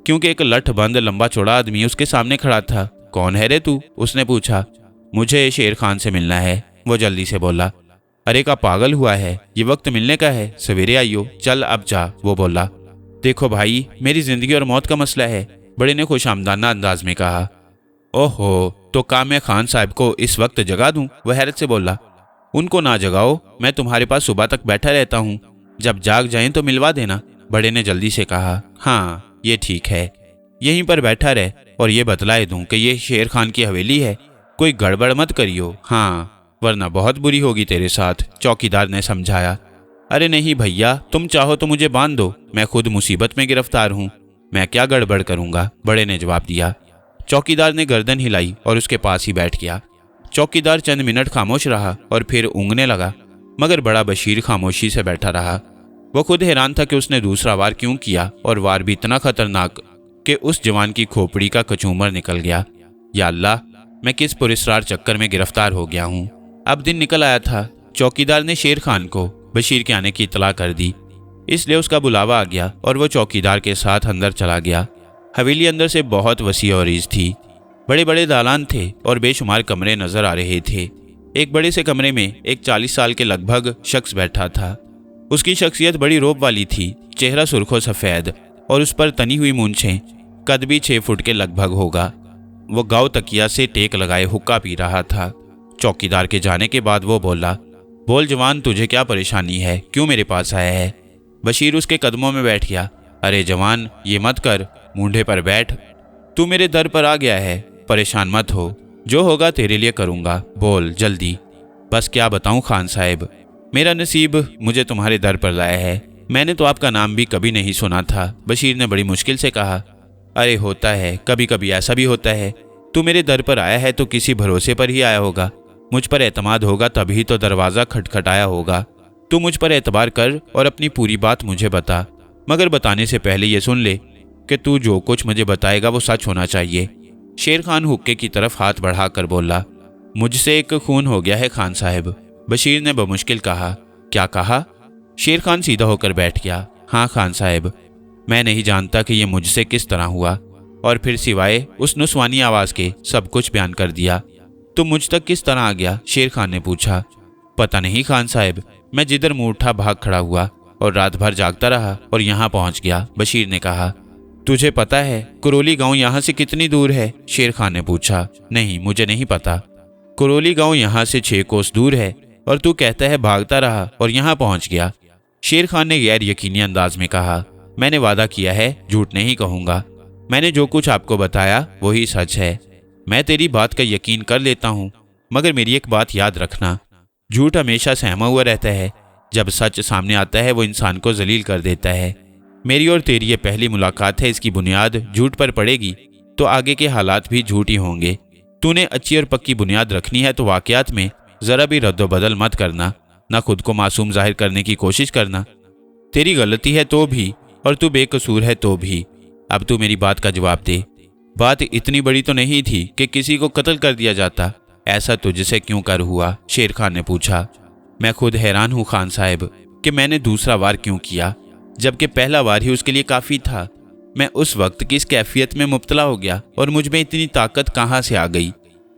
क्योंकि एक लठ बंद लंबा चौड़ा आदमी उसके सामने खड़ा था। कौन है रे तू? उसने पूछा। मुझे शेर खान से मिलना है, वो जल्दी से बोला। अरे का पागल हुआ है, ये वक्त मिलने का है, सवेरे आइयो, चल अब जा, वो बोला। देखो भाई, मेरी जिंदगी और मौत का मसला है, बड़े ने खुशामदाना अंदाज में कहा। ओहो, तो क्या मैं खान साहब को इस वक्त जगा दूं? वह हैरत से बोला। उनको ना जगाओ, मैं तुम्हारे पास सुबह तक बैठा रहता हूँ, जब जाग जाएं तो मिलवा देना, बड़े ने जल्दी से कहा। हाँ ये ठीक है, यहीं पर बैठा रह और ये बतलाए दूं कि ये शेर खान की हवेली है, कोई गड़बड़ मत करियो, हाँ, वरना बहुत बुरी होगी तेरे साथ, चौकीदार ने समझाया। अरे नहीं भैया, तुम चाहो तो मुझे बांध दो, मैं खुद मुसीबत में गिरफ्तार हूँ, मैं क्या गड़बड़ करूंगा, बड़े ने जवाब दिया। चौकीदार ने गर्दन हिलाई और उसके पास ही बैठ गया। चौकीदार चंद मिनट खामोश रहा और फिर ऊँगने लगा, मगर बड़ा बशीर खामोशी से बैठा रहा। वो खुद हैरान था कि उसने दूसरा वार क्यों किया, और वार भी इतना खतरनाक कि उस जवान की खोपड़ी का कचूमर निकल गया। या अल्लाह, मैं किस पुरस्कार चक्कर में गिरफ्तार हो गया हूँ। अब दिन निकल आया था। चौकीदार ने शेर खान को बशीर के आने की इतला कर दी, इसलिए उसका बुलावा आ गया और वो चौकीदार के साथ अंदर चला गया। हवेली अंदर से बहुत वसी और ईज थी। बड़े बड़े दालान थे और बेशुमार कमरे नजर आ रहे थे। एक बड़े से कमरे में एक 40 साल के लगभग शख्स बैठा था। उसकी शख्सियत बड़ी रौब वाली थी, चेहरा सुर्खो सफ़ेद और उस पर तनी हुई मूंछें, कद भी 6 फुट के लगभग होगा। वो गाँव तकिया से टेक लगाए हुक्का पी रहा था। चौकीदार के जाने के बाद वो बोला, बोल जवान, तुझे क्या परेशानी है, क्यों मेरे पास आया है? बशीर उसके कदमों में बैठ गया। अरे जवान, ये मत कर, मूंढे पर बैठ, तू मेरे दर पर आ गया है, परेशान मत हो, जो होगा तेरे लिए करूँगा, बोल जल्दी। बस क्या बताऊँ खान साहब, मेरा नसीब मुझे तुम्हारे दर पर लाया है, मैंने तो आपका नाम भी कभी नहीं सुना था, बशीर ने बड़ी मुश्किल से कहा। अरे होता है, कभी कभी ऐसा भी होता है, तू मेरे दर पर आया है तो किसी भरोसे पर ही आया होगा, मुझ पर एतमाद होगा तभी तो दरवाज़ा खटखटाया होगा। तू मुझ पर एतबार कर और अपनी पूरी बात मुझे बता, मगर बताने से पहले ये सुन ले कि तू जो कुछ मुझे बताएगा वो सच होना चाहिए। शेर खान हुक्के की तरफ हाथ बढ़ाकर बोला। मुझसे एक खून हो गया है खान साहब, बशीर ने बमुश्किल कहा। क्या कहा? शेर खान सीधा होकर बैठ गया। हाँ खान साहब, मैं नहीं जानता कि ये मुझसे किस तरह हुआ, और फिर सिवाय उस नुस्वानी आवाज़ के सब कुछ बयान कर दिया। तुम मुझ तक किस तरह आ गया? शेर खान ने पूछा। पता नहीं खान साहब, मैं जिधर मुँह उठा भाग खड़ा हुआ और रात भर जागता रहा और यहाँ पहुँच गया, बशीर ने कहा। तुझे पता है कुरोली गांव यहाँ से कितनी दूर है? शेर खान ने पूछा। नहीं, मुझे नहीं पता। कुरोली गांव यहाँ से 6 कोस दूर है, और तू कहता है भागता रहा और यहाँ पहुँच गया। शेर खान ने गैर यकीनी अंदाज में कहा। मैंने वादा किया है, झूठ नहीं कहूँगा, मैंने जो कुछ आपको बताया वही सच है। मैं तेरी बात का यकीन कर लेता हूँ, मगर मेरी एक बात याद रखना, झूठ हमेशा सहमा हुआ रहता है, जब सच सामने आता है वो इंसान को जलील कर देता है। मेरी और तेरी ये पहली मुलाकात है, इसकी बुनियाद झूठ पर पड़ेगी तो आगे के हालात भी झूठ ही होंगे। तूने अच्छी और पक्की बुनियाद रखनी है तो वाकयात में ज़रा भी रद्दोबदल मत करना, ना खुद को मासूम जाहिर करने की कोशिश करना। तेरी गलती है तो भी और तू बेकसूर है तो भी। अब तू मेरी बात का जवाब दे। बात इतनी बड़ी तो नहीं थी कि किसी को कत्ल कर दिया जाता, ऐसा तुझसे क्यों कर हुआ? शेर खान ने पूछा। मैं खुद हैरान हूँ खान साहब कि मैंने दूसरा वार क्यों किया, जबकि पहला वार ही उसके लिए काफ़ी था। मैं उस वक्त किस कैफियत में मुब्तला हो गया और मुझ में इतनी ताकत कहाँ से आ गई,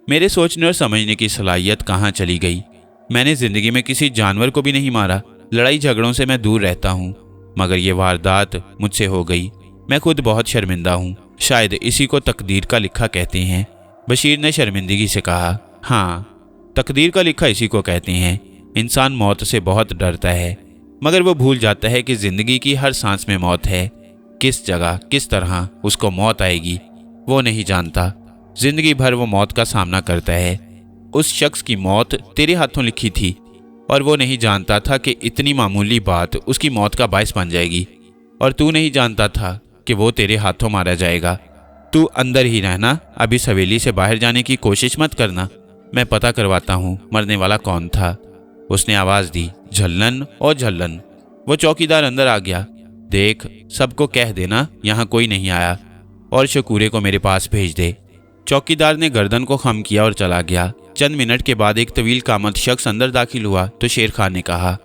मेरे सोचने और समझने की सलाहियत कहाँ चली गई। मैंने ज़िंदगी में किसी जानवर को भी नहीं मारा, लड़ाई झगड़ों से मैं दूर रहता हूँ, मगर ये वारदात मुझसे हो गई। मैं खुद बहुत शर्मिंदा हूँ, शायद इसी को तकदीर का लिखा कहते हैं, बशीर ने शर्मिंदगी से कहा। हाँ, तकदीर का लिखा इसी को कहते हैं। इंसान मौत से बहुत डरता है, मगर वो भूल जाता है कि ज़िंदगी की हर सांस में मौत है। किस जगह किस तरह उसको मौत आएगी वो नहीं जानता। ज़िंदगी भर वो मौत का सामना करता है। उस शख्स की मौत तेरे हाथों लिखी थी और वो नहीं जानता था कि इतनी मामूली बात उसकी मौत का बायस बन जाएगी, और तू नहीं जानता था कि वो तेरे हाथों मारा जाएगा। तू अंदर ही रहना, अभी इस हवेली से बाहर जाने की कोशिश मत करना, मैं पता करवाता हूँ मरने वाला कौन था। उसने आवाज दी, झल्लन और झल्लन। वो चौकीदार अंदर आ गया। देख, सबको कह देना यहाँ कोई नहीं आया और शकूरे को मेरे पास भेज दे। चौकीदार ने गर्दन को खम किया और चला गया। चंद मिनट के बाद एक तवील कामत शख्स अंदर दाखिल हुआ तो शेर खान ने कहा,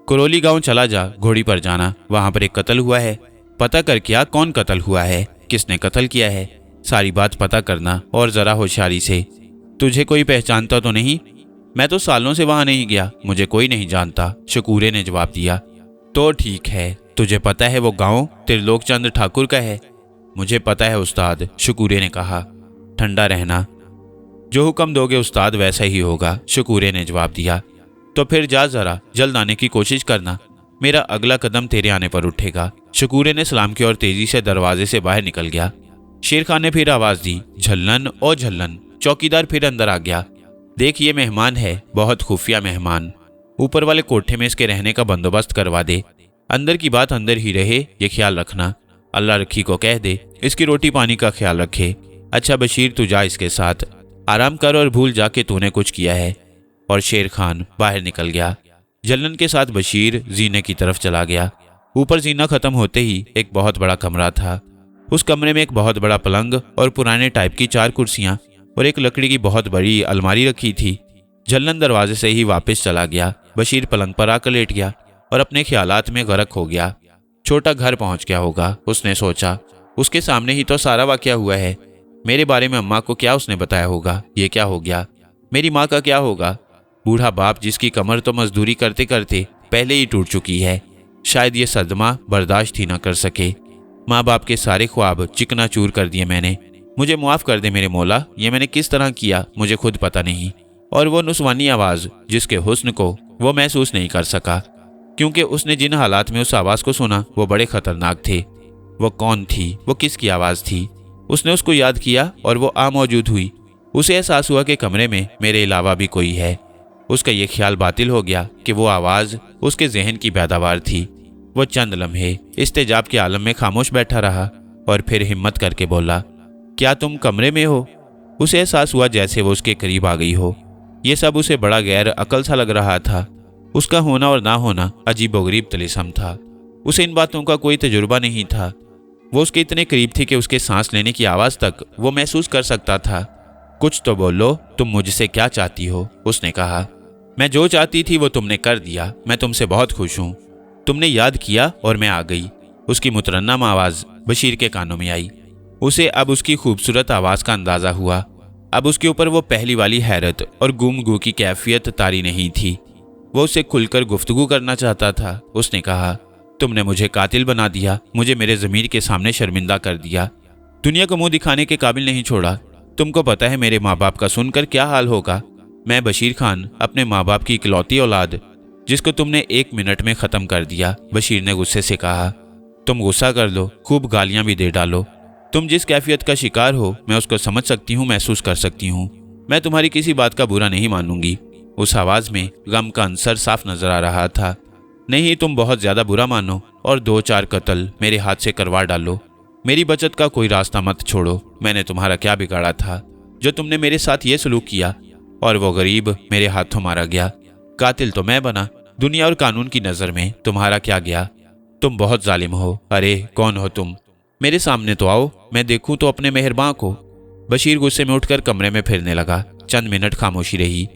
कुरोली गांव चला जा, घोड़ी पर जाना, वहां पर एक कत्ल हुआ है। पता कर क्या कौन कत्ल हुआ है, किसने कत्ल किया है, सारी बात पता करना और जरा होशियारी से। तुझे कोई पहचानता तो नहीं? मैं तो सालों से वहां नहीं गया, मुझे कोई नहीं जानता, शकूरे ने जवाब दिया। तो ठीक है, तुझे पता है वो गांव त्रिलोक चंद ठाकुर का है? मुझे पता है उस्ताद, शकूरे ने कहा। ठंडा रहना, जो हुक्म दोगे उस्ताद वैसा ही होगा, शकूरे ने जवाब दिया। तो फिर जा, जरा जल्द आने की कोशिश करना, मेरा अगला कदम तेरे आने पर उठेगा। शकूरे ने सलाम किया और तेजी से दरवाजे से बाहर निकल गया। शेर खान ने फिर आवाज दी, झल्लन और झल्लन। चौकीदार फिर अंदर आ गया। देख, ये मेहमान है, बहुत खुफिया मेहमान, ऊपर वाले कोठे में इसके रहने का बंदोबस्त करवा दे। अंदर की बात अंदर ही रहे, ये ख्याल रखना। अल्लाह रखी को कह दे इसकी रोटी पानी का ख्याल रखे। अच्छा बशीर, तू जा इसके साथ, आराम कर और भूल जा कि तूने कुछ किया है। और शेर खान बाहर निकल गया। जलन के साथ बशीर जीने की तरफ चला गया। ऊपर जीना खत्म होते ही एक बहुत बड़ा कमरा था। उस कमरे में एक बहुत बड़ा पलंग और पुराने टाइप की 4 कुर्सियां और एक लकड़ी की बहुत बड़ी अलमारी रखी थी। जलन दरवाजे से ही वापस चला गया। बशीर पलंग पर आकर लेट गया और अपने ख्यालात में गर्क हो गया। छोटा घर पहुंच गया होगा, उसने सोचा। उसके सामने ही तो सारा वाकया हुआ है। मेरे बारे में अम्मा को क्या उसने बताया होगा? ये क्या हो गया? मेरी माँ का क्या होगा? बूढ़ा बाप जिसकी कमर तो मजदूरी करते करते पहले ही टूट चुकी है, शायद ये सदमा बर्दाश्त ही ना कर सके। माँ बाप के सारे ख्वाब चिकनाचूर कर दिए मैंने। मुझे मुआफ कर दे मेरे मौला, ये मैंने किस तरह किया मुझे खुद पता नहीं। और वो नुस्वानी आवाज़ जिसके हुस्न को वो महसूस नहीं कर सका, क्योंकि उसने जिन हालात में उस आवाज़ को सुना वो बड़े खतरनाक थे। वो कौन थी? वो किसकी आवाज़ थी? उसने उसको याद किया और वो आ मौजूद हुई। उसे एहसास हुआ कि कमरे में मेरे अलावा भी कोई है। उसका ये ख्याल बातिल हो गया कि वो आवाज़ उसके जहन की पैदावार थी। वो चंद लम्हे इस्तेजाब के आलम में खामोश बैठा रहा और फिर हिम्मत करके बोला, क्या तुम कमरे में हो? उसे एहसास हुआ जैसे वो उसके करीब आ गई हो। ये सब उसे बड़ा गैर अकल सा लग रहा था। उसका होना और ना होना अजीबोगरीब तिलिस्म था। उसे इन बातों का कोई तजुर्बा नहीं था। वो उसके इतने करीब थी कि उसके सांस लेने की आवाज़ तक वो महसूस कर सकता था। कुछ तो बोलो, तुम मुझसे क्या चाहती हो? उसने कहा। मैं जो चाहती थी वो तुमने कर दिया। मैं तुमसे बहुत खुश हूँ। तुमने याद किया और मैं आ गई। उसकी मुतरन्नम आवाज़ बशीर के कानों में आई। उसे अब उसकी खूबसूरत आवाज़ का अंदाज़ा हुआ। अब उसके ऊपर वो पहली वाली हैरत और गुमगू की कैफियत तारी नहीं थी। वो उससे खुलकर गुफ्तगू करना चाहता था। उसने कहा, तुमने मुझे कातिल बना दिया, मुझे मेरे ज़मीर के सामने शर्मिंदा कर दिया, दुनिया को मुंह दिखाने के काबिल नहीं छोड़ा। तुमको पता है मेरे माँ बाप का सुनकर क्या हाल होगा। मैं बशीर खान, अपने माँ बाप की इकलौती औलाद, जिसको तुमने 1 मिनट में ख़त्म कर दिया। बशीर ने गुस्से से कहा, तुम गुस्सा कर लो, खूब गालियाँ भी दे डालो। तुम जिस कैफियत का शिकार हो मैं उसको समझ सकती हूँ, महसूस कर सकती हूँ। मैं तुम्हारी किसी बात का बुरा नहीं मानूंगी। उस आवाज़ में गम का अंसर साफ नजर आ रहा था। नहीं, तुम बहुत ज़्यादा बुरा मानो और 2-4 कत्ल मेरे हाथ से करवा डालो। मेरी बचत का कोई रास्ता मत छोड़ो। मैंने तुम्हारा क्या बिगाड़ा था जो तुमने मेरे साथ ये सलूक किया? और वो गरीब मेरे हाथों मारा गया। कातिल तो मैं बना। दुनिया और कानून की नज़र में तुम्हारा क्या गया? तुम बहुत जालिम हो। अरे कौन हो तुम? मेरे सामने तो आओ, मैं देखूं तो अपने मेहरबान को। बशीर गुस्से में उठकर कमरे में फिरने लगा। चंद मिनट खामोशी रही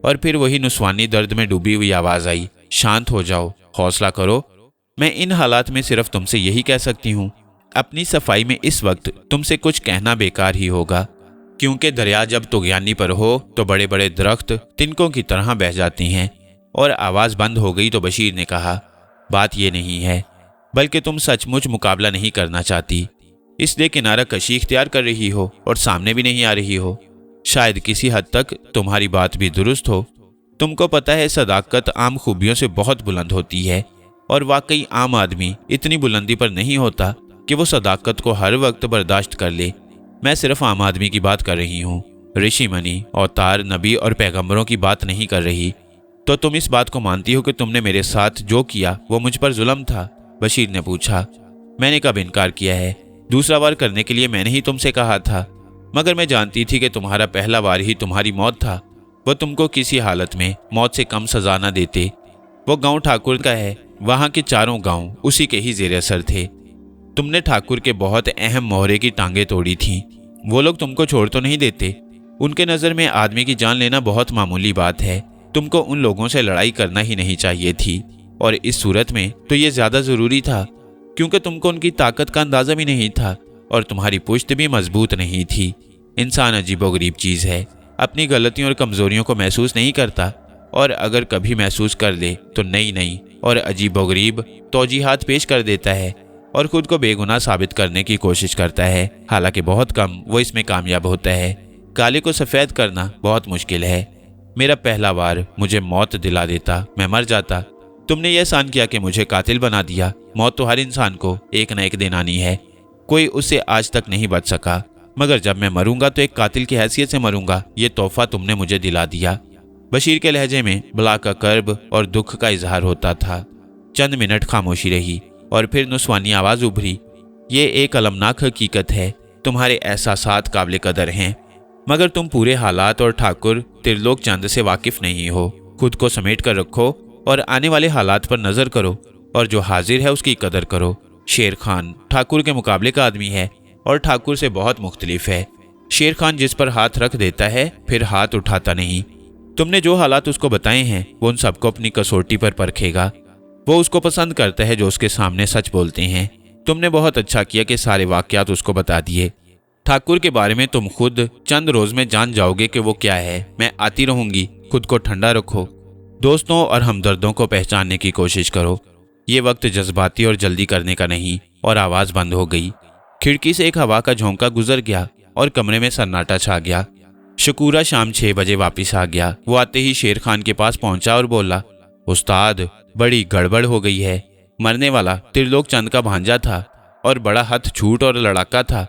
और फिर वही नुस्वानी दर्द में डूबी हुई आवाज़ आई, शांत हो जाओ, हौसला करो। मैं इन हालात में सिर्फ तुमसे यही कह सकती हूँ, अपनी सफाई में इस वक्त तुमसे कुछ कहना बेकार ही होगा, क्योंकि दरिया जब तुगयानी पर हो तो बड़े बड़े दरख्त तिनकों की तरह बह जाती हैं। और आवाज़ बंद हो गई तो बशीर ने कहा, बात ये नहीं है, बल्कि तुम सचमुच मुकाबला नहीं करना चाहती, इसलिए किनारा कशी इख्तियार कर रही हो और सामने भी नहीं आ रही हो। शायद किसी हद तक तुम्हारी बात भी दुरुस्त हो। तुमको पता है सदाकत आम खूबियों से बहुत बुलंद होती है, और वाकई आम आदमी इतनी बुलंदी पर नहीं होता कि वो सदाकत को हर वक्त बर्दाश्त कर ले। मैं सिर्फ आम आदमी की बात कर रही हूँ, ऋषि मुनि, अवतार, नबी और पैगंबरों की बात नहीं कर रही। तो तुम इस बात को मानती हो कि तुमने मेरे साथ जो किया वो मुझ पर जुल्म था? बशीर ने पूछा। मैंने कब इनकार किया है? दूसरा वार करने के लिए मैंने ही तुमसे कहा था, मगर मैं जानती थी कि तुम्हारा पहला वार ही तुम्हारी मौत था। वो तुमको किसी हालत में मौत से कम सजा न देते। वो गांव ठाकुर का है, वहां के चारों गांव उसी के ही जेर असर थे। तुमने ठाकुर के बहुत अहम मोहरे की टांगें तोड़ी थी। वो लोग तुमको छोड़ तो नहीं देते। उनके नज़र में आदमी की जान लेना बहुत मामूली बात है। तुमको उन लोगों से लड़ाई करना ही नहीं चाहिए थी, और इस सूरत में तो ये ज़्यादा ज़रूरी था, क्योंकि तुमको उनकी ताकत का अंदाज़ा भी नहीं था और तुम्हारी पुश्त भी मजबूत नहीं थी। इंसान अजीबोगरीब चीज़ है, अपनी गलतियों और कमज़ोरियों को महसूस नहीं करता, और अगर कभी महसूस कर ले तो नई नई और अजीबोगरीब तौजीहात पेश कर देता है और खुद को बेगुनाह साबित करने की कोशिश करता है। हालांकि बहुत कम वो इसमें कामयाब होता है। काले को सफ़ेद करना बहुत मुश्किल है। मेरा पहला वार मुझे मौत दिला देता, मैं मर जाता। तुमने ये एहसान किया कि मुझे कातिल बना दिया। मौत तो हर इंसान को एक न एक दिन आनी है, कोई उससे आज तक नहीं बच सका, मगर जब मैं मरूंगा तो एक कातिल की हैसियत से मरूंगा। ये तोहफा तुमने मुझे दिला दिया। बशीर के लहजे में बला का कर्ब और दुख का इजहार होता था। चंद मिनट खामोशी रही और फिर नुस्वानी आवाज़ उभरी। ये एक अलमनाक हकीकत है, तुम्हारे एहसासात काबिल कदर हैं, मगर तुम पूरे हालात और ठाकुर त्रिलोक चंद से वाकिफ नहीं हो। खुद को समेट कर रखो और आने वाले हालात पर नज़र करो, और जो हाजिर है उसकी कदर करो। शेर खान ठाकुर के मुकाबले का आदमी है और ठाकुर से बहुत मुख्तलिफ है। शेर खान जिस पर हाथ रख देता है फिर हाथ उठाता नहीं। तुमने जो हालात उसको बताए हैं वो उन सबको अपनी कसौटी पर परखेगा। वो उसको पसंद करता है जो उसके सामने सच बोलते हैं। तुमने बहुत अच्छा किया कि सारे वाक़यात उसको बता दिए। ठाकुर के बारे में तुम खुद चंद रोज में जान जाओगे कि वो क्या है। मैं आती रहूंगी, खुद को ठंडा रखो, दोस्तों और हमदर्दों को पहचानने की कोशिश करो। ये वक्त जज्बाती और जल्दी करने का नहीं। और आवाज़ बंद हो गई। खिड़की से एक हवा का झोंका गुजर गया और कमरे में सन्नाटा छा गया। शकूरा शाम 6 बजे वापस आ गया। वो आते ही शेर खान के पास पहुंचा और बोला, उस्ताद बड़ी गड़बड़ हो गई है। मरने वाला त्रिलोक चंद का भांजा था और बड़ा हथ छूट और लड़ाका था,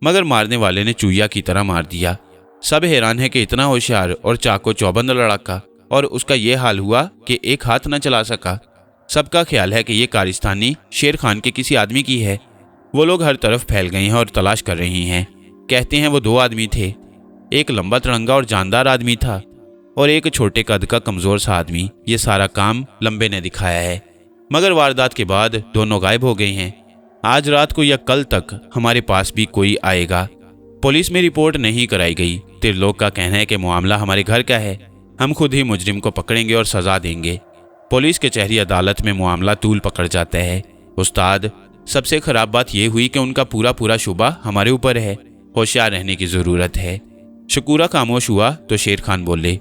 मगर मारने वाले ने चूया की तरह मार दिया। सब हैरान है कि इतना होशियार और चाको चौबंद लड़ाका, और उसका ये हाल हुआ कि एक हाथ न चला सका। सबका ख्याल है कि ये कारिस्तानी शेर खान के किसी आदमी की है। वो लोग हर तरफ फैल गए हैं और तलाश कर रही हैं। कहते हैं वो 2 आदमी थे, एक लंबा तिरंगा और जानदार आदमी था और एक छोटे कद का कमज़ोर सा आदमी। ये सारा काम लंबे ने दिखाया है, मगर वारदात के बाद दोनों गायब हो गए हैं। आज रात को या कल तक हमारे पास भी कोई आएगा। पुलिस में रिपोर्ट नहीं कराई गई। त्रिलोक का कहना है कि मामला हमारे घर का है, हम खुद ही मुजरिम को पकड़ेंगे और सज़ा देंगे। पुलिस कचहरी अदालत में मामला तूल पकड़ जाता है। उस्ताद सबसे ख़राब बात यह हुई कि उनका पूरा शुबा हमारे ऊपर है। होशियार रहने की ज़रूरत है। शकूरा खामोश हुआ तो शेर खान बोले,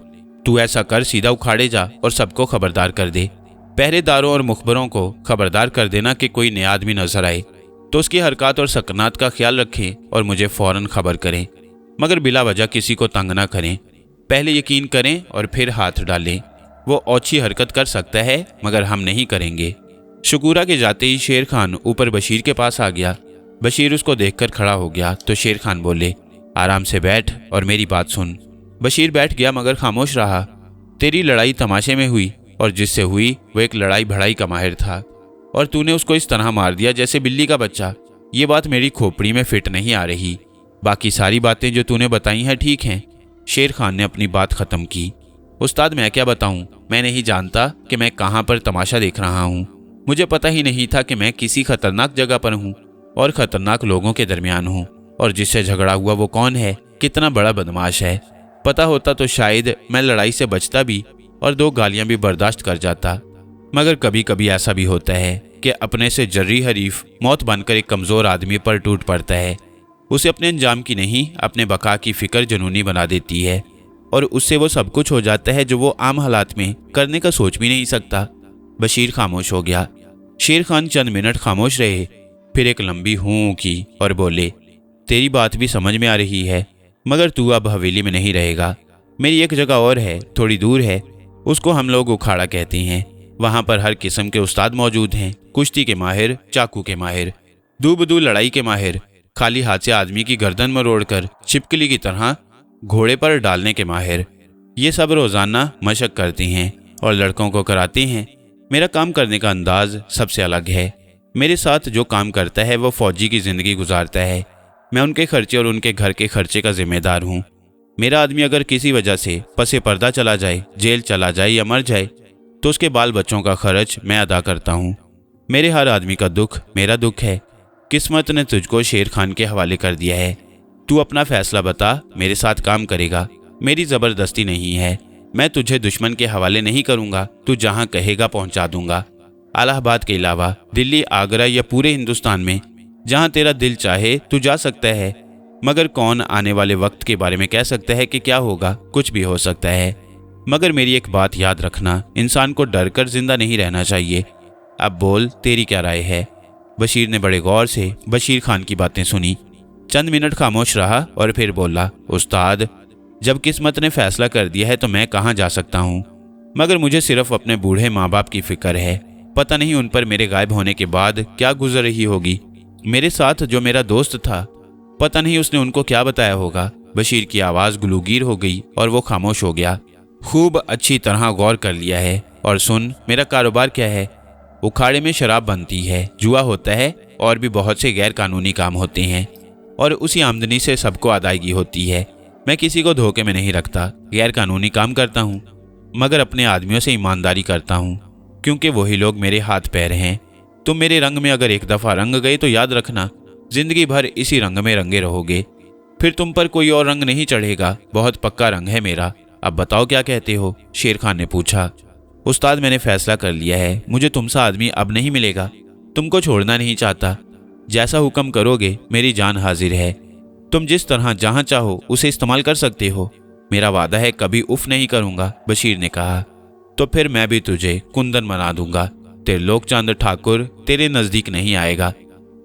तू ऐसा कर, सीधा उखाड़े जा और सबको खबरदार कर दे। पहरेदारों और मुखबरों को खबरदार कर देना कि कोई नया आदमी नजर आए तो उसकी हरकत और सकनात का ख्याल रखें और मुझे फ़ौरन खबर करें, मगर बिला वजह किसी को तंग ना करें। पहले यकीन करें और फिर हाथ डालें। वो ओछी हरकत कर सकता है मगर हम नहीं करेंगे। शकूरा के जाते ही शेर खान ऊपर बशीर के पास आ गया। बशीर उसको देखकर खड़ा हो गया तो शेर खान बोले, आराम से बैठ और मेरी बात सुन। बशीर बैठ गया मगर खामोश रहा। तेरी लड़ाई तमाशे में हुई, और जिससे हुई वो एक लड़ाई भड़ाई का माहिर था, और तूने उसको इस तरह मार दिया जैसे बिल्ली का बच्चा। ये बात मेरी खोपड़ी में फिट नहीं आ रही। बाकी सारी बातें जो तूने बताई हैं ठीक हैं। शेर खान ने अपनी बात ख़त्म की। उस्ताद मैं क्या बताऊं, मैं नहीं जानता कि मैं कहाँ पर तमाशा देख रहा हूँ। मुझे पता ही नहीं था कि मैं किसी खतरनाक जगह पर हूँ और ख़तरनाक लोगों के दरमियान हूँ, और जिससे झगड़ा हुआ वो कौन है, कितना बड़ा बदमाश है। पता होता तो शायद मैं लड़ाई से बचता भी और 2 गालियाँ भी बर्दाश्त कर जाता, मगर कभी कभी ऐसा भी होता है कि अपने से जर्री हरीफ मौत बनकर एक कमज़ोर आदमी पर टूट पड़ता है। उसे अपने अंजाम की नहीं, अपने बका की फिक्र जुनूनी बना देती है, और उससे वो सब कुछ हो जाता है जो वो आम हालात में करने का सोच भी नहीं सकता। बशीर खामोश हो गया। शेर खान चंद मिनट खामोश रहे, फिर एक लंबी हूँ की और बोले, तेरी बात भी समझ में आ रही है, मगर तू अब हवेली में नहीं रहेगा। मेरी एक जगह और है, थोड़ी दूर है, उसको हम लोग उखाड़ा कहते हैं। वहाँ पर हर किस्म के उस्ताद मौजूद हैं, कुश्ती के माहिर, चाकू के माहिर, दूबदू लड़ाई के माहिर, खाली हाथ से आदमी की गर्दन मरोड़कर छिपकली की तरह घोड़े पर डालने के माहिर। ये सब रोज़ाना मशक करते हैं और लड़कों को कराते हैं। मेरा काम करने का अंदाज सबसे अलग है। मेरे साथ जो काम करता है वो फौजी की ज़िंदगी गुजारता है। मैं उनके खर्चे और उनके घर के खर्चे का जिम्मेदार हूँ। मेरा आदमी अगर किसी वजह से पसे पर्दा चला जाए, जेल चला जाए या मर जाए तो उसके बाल बच्चों का खर्च मैं अदा करता हूँ। मेरे हर आदमी का दुख मेरा दुख है। किस्मत ने तुझको शेर खान के हवाले कर दिया है। तू अपना फैसला बता, मेरे साथ काम करेगा, मेरी ज़बरदस्ती नहीं है। मैं तुझे दुश्मन के हवाले नहीं करूँगा, तू जहाँ कहेगा पहुँचा दूंगा। इलाहाबाद के अलावा दिल्ली, आगरा या पूरे हिंदुस्तान में जहाँ तेरा दिल चाहे तू जा सकता है। मगर कौन आने वाले वक्त के बारे में कह सकता है कि क्या होगा? कुछ भी हो सकता है। मगर मेरी एक बात याद रखना, इंसान को डर कर जिंदा नहीं रहना चाहिए। अब बोल, तेरी क्या राय है? बशीर ने बड़े गौर से बशीर खान की बातें सुनी। चंद मिनट खामोश रहा और फिर बोला, उस्ताद, जब किस्मत ने फैसला कर दिया है तो मैं कहाँ जा सकता हूँ? मगर मुझे सिर्फ अपने बूढ़े माँ बाप की फिक्र है। पता नहीं उन पर मेरे गायब होने के बाद क्या गुजर रही होगी। मेरे साथ जो मेरा दोस्त था, पता नहीं उसने उनको क्या बताया होगा। बशीर की आवाज़ गुलूगीर हो गई और वो खामोश हो गया। खूब अच्छी तरह गौर कर लिया है। और सुन, मेरा कारोबार क्या है? उखाड़े में शराब बनती है, जुआ होता है और भी बहुत से गैर कानूनी काम होते हैं और उसी आमदनी से सबको अदायगी होती है। मैं किसी को धोखे में नहीं रखता, गैर कानूनी काम करता हूँ मगर अपने आदमियों से ईमानदारी करता हूँ, क्योंकि वही लोग मेरे हाथ पैर हैं। तुम मेरे रंग में अगर एक दफ़ा रंग गए तो याद रखना, जिंदगी भर इसी रंग में रंगे रहोगे। फिर तुम पर कोई और रंग नहीं चढ़ेगा। बहुत पक्का रंग है मेरा। अब बताओ क्या कहते हो? शेर खान ने पूछा। उस्ताद, मैंने फैसला कर लिया है, मुझे तुमसा आदमी अब नहीं मिलेगा। तुमको छोड़ना नहीं चाहता। जैसा हुक्म करोगे, मेरी जान हाजिर है। तुम जिस तरह जहां चाहो उसे इस्तेमाल कर सकते हो। मेरा वादा है कभी उफ नहीं करूंगा, बशीर ने कहा। तो फिर मैं भी तुझे कुंदन बना दूंगा। त्रिलोक चंद ठाकुर तेरे नज़दीक नहीं आएगा।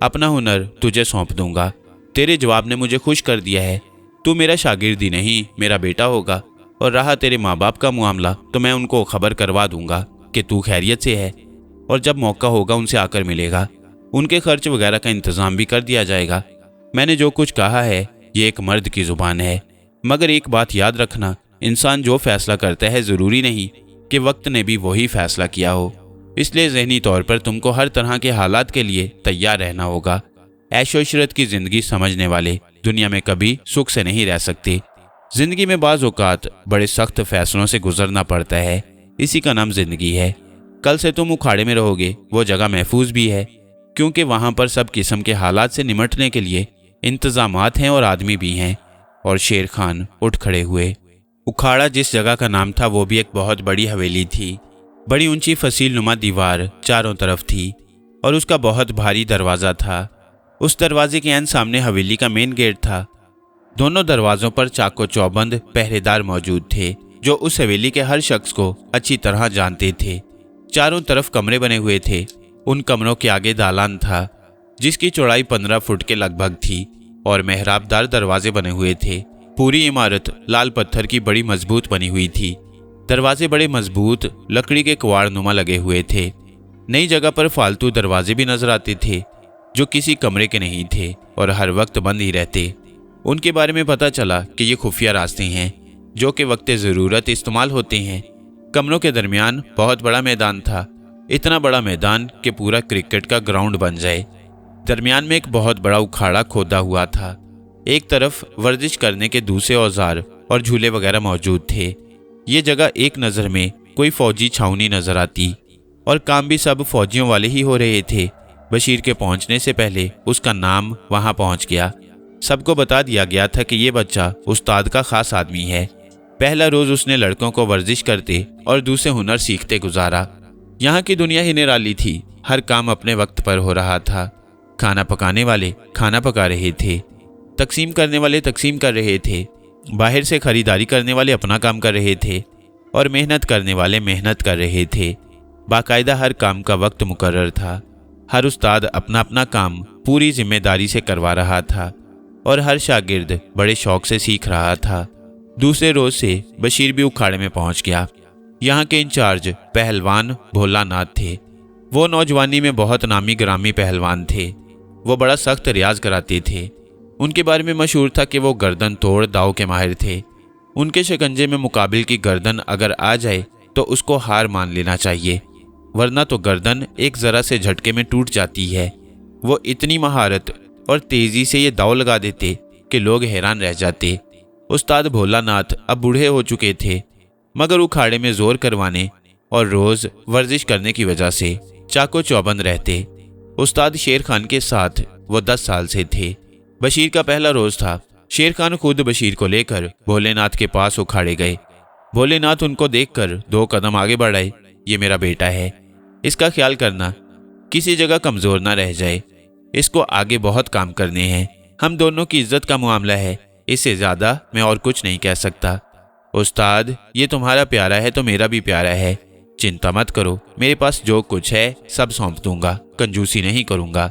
अपना हुनर तुझे सौंप दूंगा। तेरे जवाब ने मुझे खुश कर दिया है। तू मेरा शागिर्द ही नहीं, मेरा बेटा होगा। और रहा तेरे माँ बाप का मामला, तो मैं उनको खबर करवा दूंगा कि तू खैरियत से है और जब मौका होगा उनसे आकर मिलेगा। उनके खर्च वगैरह का इंतज़ाम भी कर दिया जाएगा। मैंने जो कुछ कहा है ये एक मर्द की ज़ुबान है। मगर एक बात याद रखना, इंसान जो फैसला करता है ज़रूरी नहीं कि वक्त ने भी वही फैसला किया हो। इसलिए ज़हनी तौर पर तुमको हर तरह के हालात के लिए तैयार रहना होगा। ऐशो इशरत की ज़िंदगी समझने वाले दुनिया में कभी सुख से नहीं रह सकते। ज़िंदगी में बाज़ औक़ात बड़े सख्त फैसलों से गुजरना पड़ता है। इसी का नाम ज़िंदगी है। कल से तुम उखाड़े में रहोगे, वो जगह महफूज भी है क्योंकि वहाँ पर सब किस्म के हालात से निमटने के लिए इंतज़ामात हैं और आदमी भी हैं। और शेर खान उठ खड़े हुए। उखाड़ा जिस जगह का नाम था वो भी एक बहुत बड़ी हवेली थी। बड़ी ऊंची फसील नुमा दीवार चारों तरफ थी और उसका बहुत भारी दरवाज़ा था। उस दरवाजे के ऐन सामने हवेली का मेन गेट था। दोनों दरवाज़ों पर चाको चौबंद पहरेदार मौजूद थे जो उस हवेली के हर शख्स को अच्छी तरह जानते थे। चारों तरफ कमरे बने हुए थे। उन कमरों के आगे दालान था जिसकी चौड़ाई 15 फुट के लगभग थी और मेहराबदार दरवाजे बने हुए थे। पूरी इमारत लाल पत्थर की बड़ी मजबूत बनी हुई थी। दरवाजे बड़े मजबूत लकड़ी के कुवाड़ नुमा लगे हुए थे। नई जगह पर फालतू दरवाजे भी नजर आते थे जो किसी कमरे के नहीं थे और हर वक्त बंद ही रहते। उनके बारे में पता चला कि ये खुफिया रास्ते हैं जो कि वक्त ज़रूरत इस्तेमाल होते हैं। कमरों के दरमियान बहुत बड़ा मैदान था, इतना बड़ा मैदान कि पूरा क्रिकेट का ग्राउंड बन जाए। दरमियान में एक बहुत बड़ा उखाड़ा खोदा हुआ था। एक तरफ वर्जिश करने के दूसरे औजार और झूले वगैरह मौजूद थे। ये जगह एक नज़र में कोई फौजी छावनी नजर आती और काम भी सब फौजियों वाले ही हो रहे थे। बशीर के पहुंचने से पहले उसका नाम वहां पहुंच गया। सबको बता दिया गया था कि ये बच्चा उस्ताद का खास आदमी है। पहला रोज उसने लड़कों को वर्जिश करते और दूसरे हुनर सीखते गुजारा। यहाँ की दुनिया ही निराली थी। हर काम अपने वक्त पर हो रहा था। खाना पकाने वाले खाना पका रहे थे, तकसीम करने वाले तकसीम कर रहे थे, बाहर से खरीदारी करने वाले अपना काम कर रहे थे और मेहनत करने वाले मेहनत कर रहे थे। बाकायदा हर काम का वक्त मुकर्रर था। हर उस्ताद अपना अपना काम पूरी जिम्मेदारी से करवा रहा था और हर शागिर्द बड़े शौक से सीख रहा था। दूसरे रोज से बशीर भी उखाड़े में पहुंच गया। यहाँ के इंचार्ज पहलवान भोला नाथ थे। वो नौजवानी में बहुत नामी ग्रामी पहलवान थे। वो बड़ा सख्त रियाज कराते थे। उनके बारे में मशहूर था कि वो गर्दन तोड़ दाव के माहिर थे। उनके शिकंजे में मुकाबिल की गर्दन अगर आ जाए तो उसको हार मान लेना चाहिए, वरना तो गर्दन एक ज़रा से झटके में टूट जाती है। वो इतनी महारत और तेज़ी से ये दाव लगा देते कि लोग हैरान रह जाते। उस्ताद भोलानाथ अब बूढ़े हो चुके थे, मगर उखाड़े में जोर करवाने और रोज वर्जिश करने की वजह से चाको चौबंद रहते। उस्ताद शेर खान के साथ वो 10 साल से थे। बशीर का पहला रोज था। शेर खान खुद बशीर को लेकर भोलेनाथ के पास उखाड़े गए। भोलेनाथ उनको देखकर 2 कदम आगे बढ़ाए। ये मेरा बेटा है, इसका ख्याल करना, किसी जगह कमजोर ना रह जाए। इसको आगे बहुत काम करने हैं। हम दोनों की इज्जत का मामला है, इससे ज्यादा मैं और कुछ नहीं कह सकता। उस्ताद, ये तुम्हारा प्यारा है तो मेरा भी प्यारा है। चिंता मत करो, मेरे पास जो कुछ है सब सौंप दूंगा, कंजूसी नहीं करूंगा,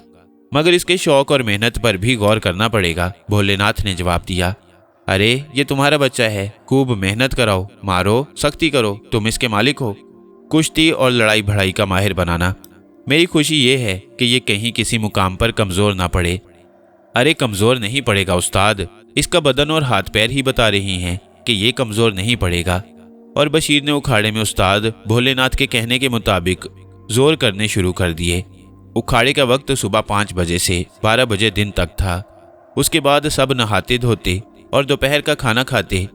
मगर इसके शौक और मेहनत पर भी गौर करना पड़ेगा। भोलेनाथ ने जवाब दिया। अरे ये तुम्हारा बच्चा है, खूब मेहनत कराओ, मारो, सख्ती करो, तुम इसके मालिक हो। कुश्ती और लड़ाई भड़ाई का माहिर बनाना। मेरी खुशी ये है कि ये कहीं किसी मुकाम पर कमजोर ना पड़े। अरे कमजोर नहीं पड़ेगा उस्ताद, इसका बदन और हाथ पैर ही बता रही हैं कि ये कमजोर नहीं पड़ेगा। और बशीर ने उखाड़े में उस्ताद भोलेनाथ के कहने के मुताबिक जोर करने शुरू कर दिए। उखाड़े का वक्त सुबह 5 बजे से 12 बजे दिन तक था। उसके बाद सब नहाते धोते और दोपहर का खाना खाते।